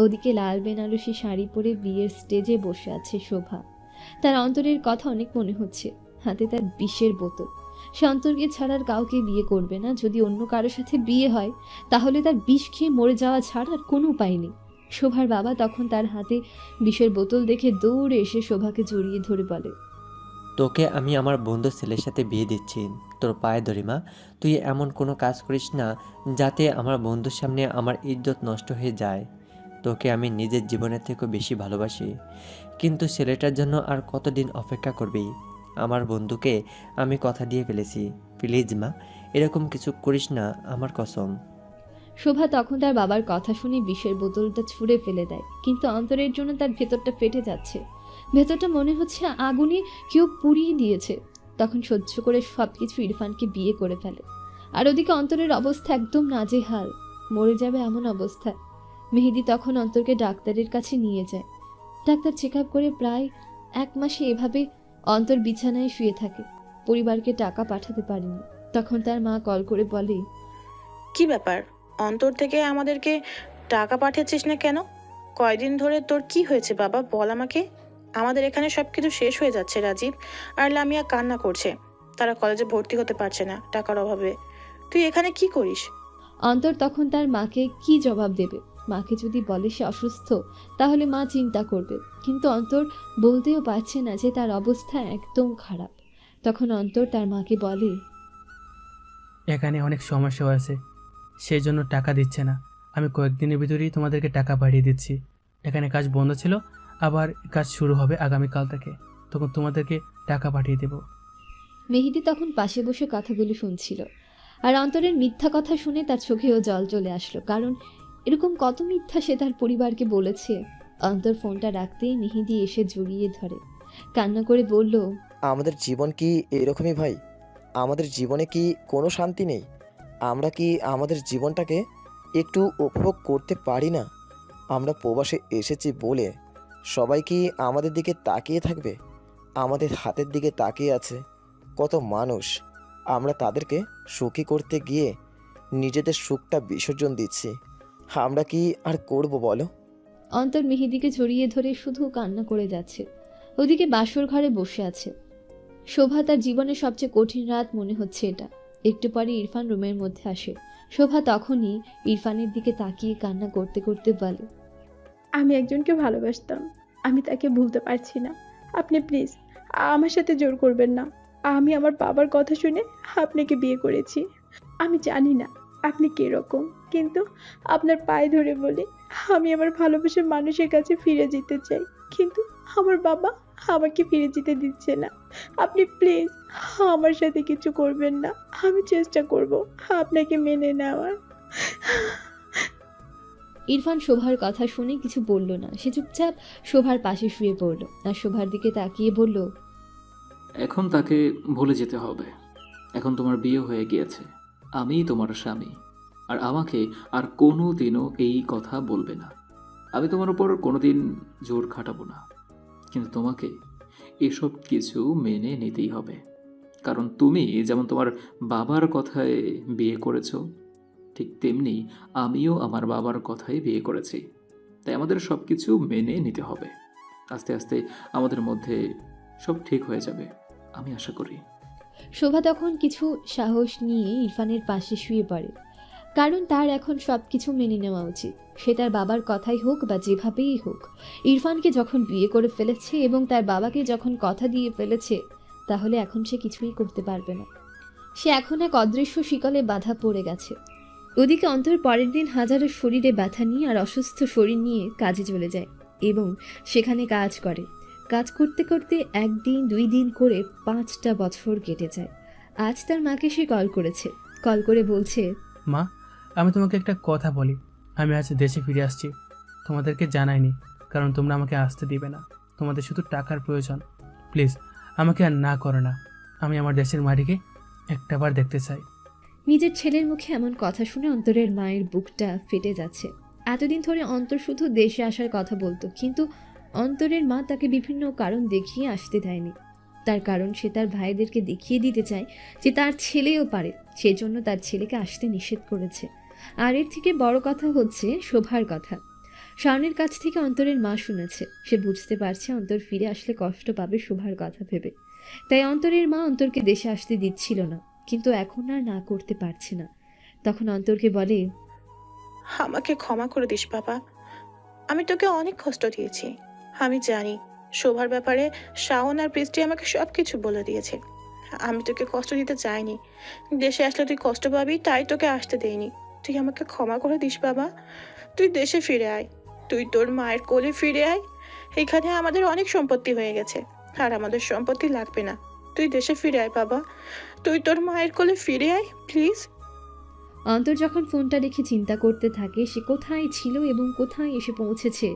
ওদিকে লাল বেনারসি শাড়ি পরে বিয়ের স্টেজে বসে আছে শোভা। তার অন্তরের কথা অনেক মনে হচ্ছে। হাতে তার বিষের বোতল। সে অন্তরকে ছাড়ার কাউকে বিয়ে করবে না। যদি অন্য কারোর সাথে বিয়ে হয় তাহলে তার বিষ খেয়ে মরে যাওয়া ছাড়া আর কোনো উপায় নেই। শোভার বাবা তখন তার হাতে বিষের বোতল দেখে দৌড়ে এসে শোভাকে জড়িয়ে ধরে বলে, তোকে আমি আমার বন্ধুর ছেলের সাথে বিয়ে দিচ্ছি। তোর পায়ে ধরি মা, তুই এমন কোনো কাজ করিস না যাতে আমার বন্ধুর সামনে আমার ইজ্জত নষ্ট হয়ে যায়। তোকে আমি নিজের জীবনের থেকেও বেশি ভালোবাসি, কিন্তু ছেলেটার জন্য আর কতদিন অপেক্ষা করবি? আমার বন্ধুকে আমি কথা দিয়ে ফেলেছি। প্লিজ মা, এরকম কিছু করিস না, আমার কসম। শোভা তখন তার বাবার কথা শুনে বিষের বোতলটা ছুঁড়ে ফেলে দেয়, কিন্তু অন্তরের জন্য তার ভেতরটা ফেটে যাচ্ছে। ভেতরটা মনে হচ্ছে আগুনে কেউ পুড়িয়ে দিয়েছে। তখন সহ্য করে সবকিছু ইরফানকে বিয়ে করে ফেলে। আর ওদিকে অন্তরের অবস্থা একদম নাজেহাল, মরে যাবে এমন অবস্থা। মেহেদি তখন অন্তরকে ডাক্তারের কাছে নিয়ে যায়। ডাক্তার চেক আপ করে প্রায় 1 মাসে এভাবে অন্তর বিছানায় শুয়ে থাকে। পরিবারকে টাকা পাঠাতে পারেনি। তখন তার মা কল করে বলে, কি ব্যাপার, অন্তর থেকে আমাদেরকে টাকা পাঠাচ্ছিস না কেন? কয়দিন ধরে তোর কি হয়েছে বাবা, বল আমাকে। আমাদের এখানে সবকিছু শেষ হয়ে যাচ্ছে। রাজীব আর লামিয়া কান্না করছে, তারা কলেজে ভর্তি হতে পারছে না টাকার অভাবে। তুই এখানে কি করিস? অন্তর তখন তার মাকে কি জবাব দেবে? মাকে যদি বলে সে অসুস্থ তাহলে মা চিন্তা করবে, কিন্তু অন্তর বলতেও পারছে না যে তার অবস্থা একদম খারাপ। তখন অন্তর তার মাকে বলে, এখানে অনেক সমস্যা হয়েছে, সেই জন্য টাকা দিচ্ছে না। আমি কয়েকদিনের ভিতরেই তোমাদেরকে টাকা পাঠিয়ে দিচ্ছি। এখানে কাজ বন্ধ ছিল, আবার কাজ শুরু হবে আগামীকাল থেকে, তখন তোমাদেরকে টাকা পাঠিয়ে দেব। মেহেদি তখন পাশে বসে কথাগুলো শুনছিল। আর অন্তরের মিথ্যা কথা শুনে তার চোখেও জল চলে আসলো, কারণ এরকম কত মিথ্যা সে তার পরিবারকে বলেছে। অন্তর ফোনটা রাখতেই মেহেদি এসে জড়িয়ে ধরে, কান্না করে বলল, আমাদের জীবন কি এরকমই ভাই? আমাদের জীবনে কি কোনো শান্তি নেই? আমরা কি আমাদের জীবনটাকে একটু উপভোগ করতে পারি না? আমরা প্রবাসে এসেছি বলে সবাই কি আমাদের দিকে তাকিয়ে থাকবে? আমাদের হাতের দিকে তাকিয়ে আছে কত মানুষ। আমরা তাদেরকে সুখী করতে গিয়ে নিজেদের সুখটা বিসর্জন দিচ্ছি। আমরা কি আর করব বলো? অন্তর মেহেদিকে জড়িয়ে ধরে শুধু কান্না করে যাচ্ছে। ওদিকে বাসর ঘরে বসে আছে শোভা। তার জীবনের সবচেয়ে কঠিন রাত মনে হচ্ছে এটা। একটু পরে ইরফান রুমের মধ্যে আসে। শোভা তখনই ইরফানের দিকে তাকিয়ে কান্না করতে করতে বলে, আমি একজনকে ভালোবাসতাম, আমি তাকে ভুলতে পারছি না। আপনি প্লিজ আমার সাথে জোর করবেন না। আমি আমার বাবার কথা শুনে আপনাকে বিয়ে করেছি। আমি জানি না আপনি কীরকম, কিন্তু আপনার পায়ে ধরে বলি আমি আমার ভালোবাসার মানুষের কাছে ফিরে যেতে চাই, কিন্তু আমার বাবা আমাকে ফিরে যেতে দিচ্ছে না। আপনি প্লিজ আমার সাথে কিছু করবেন না। আমি চেষ্টা করব আপনাকে মেনে নেওয়ার। ইরফান শোভার কথা শুনে কিছু বলল না। সে চুপচাপ শোভার পাশে শুয়ে পড়ল আর শোভার দিকে তাকিয়ে বলল, এখন তাকে ভুলে যেতে হবে। এখন তোমার বিয়ে হয়ে গিয়েছে, আমিই তোমার স্বামী। আর আমাকে আর কোনো দিনও এই কথা বলবে না। আমি তোমার উপর কোনোদিন জোর খাটাবো না, কিন্তু তোমাকে এসব কিছু মেনে নিতেই হবে। কারণ তুমি যেমন তোমার বাবার কথায় বিয়ে করেছো, ঠিক তেমনি আমিও আমার বাবার কথাই বিয়ে করেছি। তাই আমাদের সব কিছু মেনে নিতে হবে। আস্তে আস্তে আমাদের মধ্যে সব ঠিক হয়ে যাবে। আমি আশা করি। শোভা তখন কিছু সাহস নিয়ে ইরফানের পাশে শুয়ে পড়ে, কারণ তার এখন সব কিছু মেনে নেওয়া উচিত। সে তার বাবার কথাই হোক বা যেভাবেই হোক, ইরফানকে যখন বিয়ে করে ফেলেছে এবং তার বাবাকে যখন কথা দিয়ে ফেলেছে, তাহলে এখন সে কিছুই করতে পারবে না। সে এখন এক অদৃশ্য শিকলে বাধা পড়ে গেছে। ওদিকে অন্তর পরের দিন হাজারো শরীরে ব্যথা নিয়ে আর অসুস্থ শরীর নিয়ে কাজে চলে যায় এবং সেখানে কাজ করে। কাজ করতে করতে 1 দিন 2 দিন করে 5টা বছর কেটে যায়। আজ তার মাকে সে কল করেছে, কল করে বলছে, মা, আমি তোমাকে একটা কথা বলি। আমি আজ দেশে ফিরে আসছি। তোমাদেরকে জানাইনি, কারণ তোমরা আমাকে আসতে দিবে না। তোমাদের শুধু টাকার প্রয়োজন। প্লিজ আমাকে আর না করো না। আমি আমার দেশের মাটিকে একটাবার দেখতে চাই। নিজের ছেলের মুখে এমন কথা শুনে অন্তরের মায়ের বুকটা ফেটে যাচ্ছে। এতদিন ধরে অন্তর শুধু দেশে আসার কথা বলতো, কিন্তু অন্তরের মা তাকে বিভিন্ন কারণ দেখিয়ে আসতে দেয়নি। তার কারণ সে তার ভাইদেরকে দেখিয়ে দিতে চায় যে তার ছেলেও পারে, সেজন্য তার ছেলেকে আসতে নিষেধ করেছে। আর এর থেকে বড় কথা হচ্ছে শোভার কথা। শাওনের কাছ থেকে অন্তরের মা শুনেছে। সে বুঝতে পারছে অন্তর ফিরে আসলে কষ্ট পাবে শোভার কথা ভেবে, তাই অন্তরের মা অন্তরকে দেশে আসতে দিচ্ছিল না, কিন্তু এখন আর না করতে পারছে না। তখন অন্তরকে বলে, আমাকে ক্ষমা করে দিস বাবা, আমি তোকে অনেক কষ্ট দিয়েছি। আমি জানি শোভার ব্যাপারে শাওন আর বৃষ্টি আমাকে সব কিছু বলে দিয়েছে। আমি তোকে কষ্ট দিতে চাইনি। দেশে আসলে তুই কষ্ট পাবি, তাই তোকে আসতে দেইনি। তুই আমাকে ক্ষমা করে দিস বাবা। তুই দেশে ফিরে আয়, তুই তোর মায়ের কোলে ফিরে আয়। এখানে আমাদের অনেক সম্পত্তি হয়ে গেছে, আর আমাদের সম্পত্তি লাগবে না। তুই দেশে ফিরে আয় বাবা, তুই তোর মায়ের কোলে ফিরে আয় প্লিজ। অন্তর যখন ফোনটা রেখে চিন্তা করতে থাকে সে কোথায় ছিল এবং কোথায় এসে পৌঁছেছে।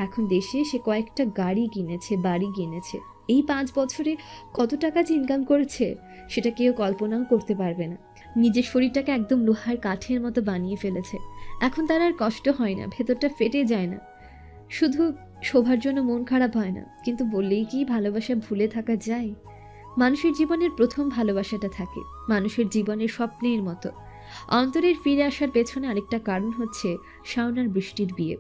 এখন দেশে সে কয়েকটা গাড়ি কিনেছে, বাড়ি কিনেছে। এই 5 বছরে কত টাকা যে ইনকাম করেছে সেটা কেউ কল্পনাও করতে পারবে না। নিজের শরীরটাকে একদম লোহার কাঠের মতো বানিয়ে ফেলেছে। এখন তার আর কষ্ট হয় না, ভেতরটা ফেটে যায় না। শুধু শোভার জন্য মন খারাপ হয় না, কিন্তু বললেই কি ভালোবাসা ভুলে থাকা যায়? মানুষের জীবনের প্রথম ভালোবাসাটা থাকে মানুষের জীবনের স্বপ্নের মতো। অন্তরের ফিরে আসার পেছনে আরেকটা কারণ হচ্ছে শাওন আর বৃষ্টির বিয়ে।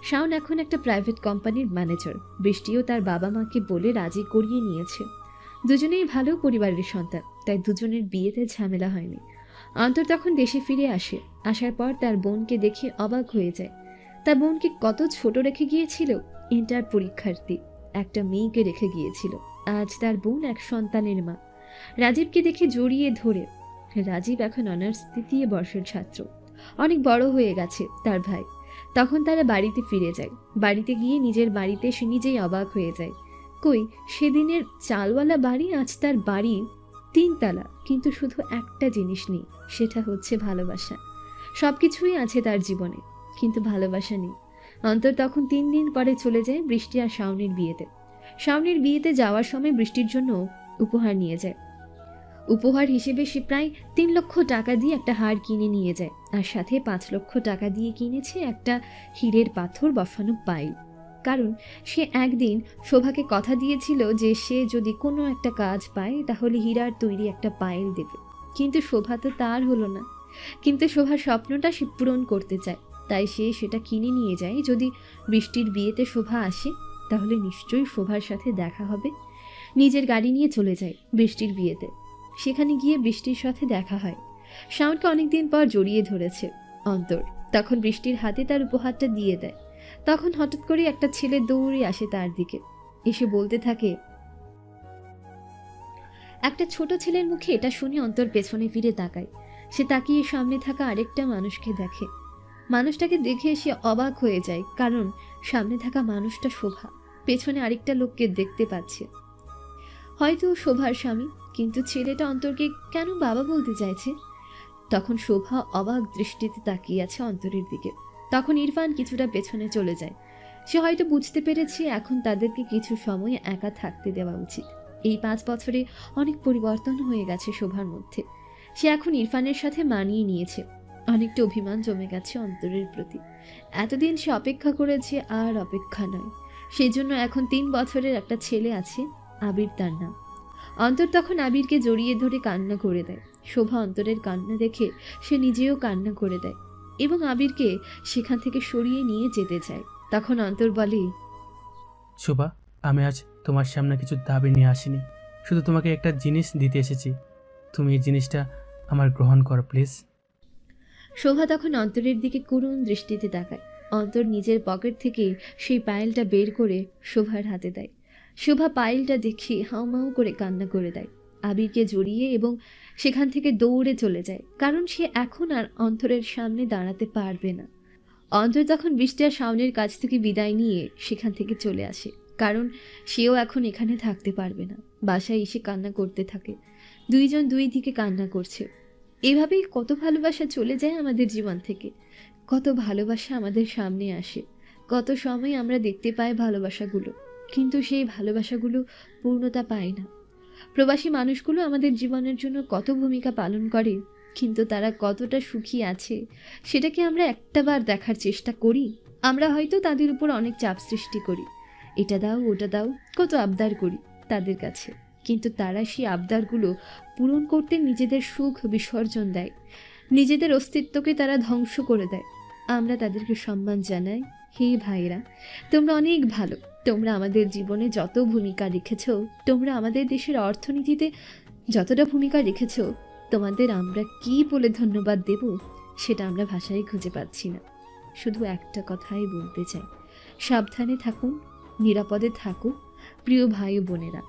শাওন এখন একটা প্রাইভেট কোম্পানির ম্যানেজার। বৃষ্টিও তার বাবা মাকে বলে রাজি করিয়ে নিয়েছে। দুজনেই ভালো পরিবারের সন্তান, তাই দুজনের বিয়েতে ঝামেলা হয়নি। অন্তর তখন দেশে ফিরে আসে। আসার পর তার বোনকে দেখে অবাক হয়ে যায়। তার বোনকে কত ছোট রেখে গিয়েছিল, ইন্টার পরীক্ষার্থী একটা মেয়েকে রেখে গিয়েছিল। আজ তার বোন এক সন্তানের মা। রাজীবকে দেখে জড়িয়ে ধরে। রাজীব এখন অনার্স 3য় বর্ষের ছাত্র, অনেক বড় হয়ে গেছে তার ভাই। তখন তারা বাড়িতে ফিরে যায়। বাড়িতে গিয়ে নিজের বাড়িতে সে নিজেই অবাক হয়ে যায়। কই সেদিনের চালওয়ালা বাড়ি, আজ তার বাড়ি 3 তলা, কিন্তু শুধু একটা জিনিস নেই, সেটা হচ্ছে ভালোবাসা। সব কিছুই আছে তার জীবনে, কিন্তু ভালোবাসা নেই। অন্তর তখন 3 দিন পরে চলে যায় বৃষ্টি আর শাওনের বিয়েতে। শাওনের বিয়েতে যাওয়ার সময় বৃষ্টির জন্য উপহার নিয়ে যায়। উপহার হিসেবে সে প্রায় 3 লক্ষ টাকা দিয়ে একটা হার কিনে নিয়ে যায়, আর সাথে 5 লক্ষ টাকা দিয়ে কিনেছে একটা হীরের পাথর বসানো পাইল। কারণ সে একদিন শোভাকে কথা দিয়েছিল যে সে যদি কোনো একটা কাজ পায় তাহলে হীরার তৈরি একটা পাইল দেবে। কিন্তু শোভা তো তার হলো না। কিন্তু শোভার স্বপ্নটা সে পূরণ করতে চায়, তাই সে সেটা কিনে নিয়ে যায়। যদি বৃষ্টির বিয়েতে শোভা আসে তাহলে নিশ্চয়ই শোভার সাথে দেখা হবে। নিজের গাড়ি নিয়ে চলে যায় বৃষ্টির বিয়েতে। সেখানে গিয়ে বৃষ্টির সাথে দেখা হয়। শাওনকে অনেকদিন পর জড়িয়ে ধরেছে অন্তর। তখন বৃষ্টির হাতে তার উপহারটা দিয়ে দেয়। তখন হঠাৎ করে একটা ছেলে দৌড়ে আসে তার দিকে, এসে বলতে থাকে। একটা ছোট ছেলের মুখে এটা শুনে অন্তর পেছনে ফিরে তাকায়। সে তাকিয়ে সামনে থাকা আরেকটা মানুষকে দেখে। মানুষটাকে দেখে সে অবাক হয়ে যায়, কারণ সামনে থাকা মানুষটা শোভা। পেছনে আরেকটা লোককে দেখতে পাচ্ছে, হয়তো শোভার স্বামী। কিন্তু ছেলেটা অন্তরকে কেন বাবা বলতে চাইছে? তখন শোভা অবাক দৃষ্টিতে তাকিয়ে আছে অন্তরের দিকে। তখন ইরফান কিছুটা পেছনে চলে যায়। সে হয়তো বুঝতে পেরেছে এখন তাদেরকে কিছু সময় একা থাকতে দেওয়া উচিত। এই 5 বছরে অনেক পরিবর্তন হয়ে গেছে শোভার মধ্যে। সে এখন ইরফানের সাথে মানিয়ে নিয়েছে। অনেকটা অভিমান জমে গেছে অন্তরের প্রতি। এতদিন সে অপেক্ষা করেছে, আর অপেক্ষা নয়। সেই জন্য এখন 3 বছরের একটা ছেলে আছে, আবির তার নাম। অন্তর তখন আবিরকে জড়িয়ে ধরে কান্না করে দেয়। শোভা অন্তরের কান্না দেখে সে নিজেও কান্না করে দেয় এবং আবিরকে সেখান থেকে সরিয়ে নিয়ে যেতে চায়। তখন অন্তর বলে, শোভা, আমি আজ তোমার সামনে কিছু দাবি নিয়ে আসিনি। শুধু তোমাকে একটা জিনিস দিতে এসেছি, তুমি এই জিনিসটা আমার গ্রহণ করো প্লিজ। শোভা তখন অন্তরের দিকে করুণ দৃষ্টিতে তাকায়। অন্তর নিজের পকেট থেকে সেই পায়েলটা বের করে শোভার হাতে দেয়। শোভা পায়েলটা দেখে হাউমাউ করে কান্না করে দেয়, আবিরকে জড়িয়ে এবং সেখান থেকে দৌড়ে চলে যায়, কারণ সে এখন আর অন্তরের সামনে দাঁড়াতে পারবে না। অন্তর তখন বৃষ্টি আর শাওনের কাছ থেকে বিদায় নিয়ে সেখান থেকে চলে আসে, কারণ সেও এখন এখানে থাকতে পারবে না। বাসায় এসে কান্না করতে থাকে, দুইজন দুই দিকে কান্না করছে। এভাবেই কত ভালোবাসা চলে যায় আমাদের জীবন থেকে, কত ভালোবাসা আমাদের সামনে আসে, কত সময় আমরা দেখতে পাই ভালোবাসাগুলো, কিন্তু সেই ভালোবাসাগুলো পূর্ণতা পায় না। প্রবাসী মানুষগুলো আমাদের জীবনের জন্য কত ভূমিকা পালন করে, কিন্তু তারা কতটা সুখী আছে সেটা কি আমরা একটাবার দেখার চেষ্টা করি? আমরা হয়তো তাদের উপর অনেক চাপ সৃষ্টি করি, এটা দাও ওটা দাও, কত আবদার করি তাদের কাছে, কিন্তু তারা সেই আবদারগুলো পূরণ করতে নিজেদের সুখ বিসর্জন দেয়, নিজেদের অস্তিত্বকে তারা ধ্বংস করে দেয়। আমরা তাদেরকে সম্মান জানাই, হে ভাইরা তোমরা অনেক ভালো, তোমরা আমাদের জীবনে যত ভূমিকা রেখেছ, তোমরা আমাদের দেশের অর্থনীতিতে যতটা ভূমিকা রেখেছ, তোমাদের আমরা কি বলে ধন্যবাদ দেব সেটা আমরা ভাষায় খুঁজে পাচ্ছি না। শুধু একটা কথাই বলতে চাই, সাবধানে থাকুন, নিরাপদে থাকুন প্রিয় ভাই ও বোনেরা।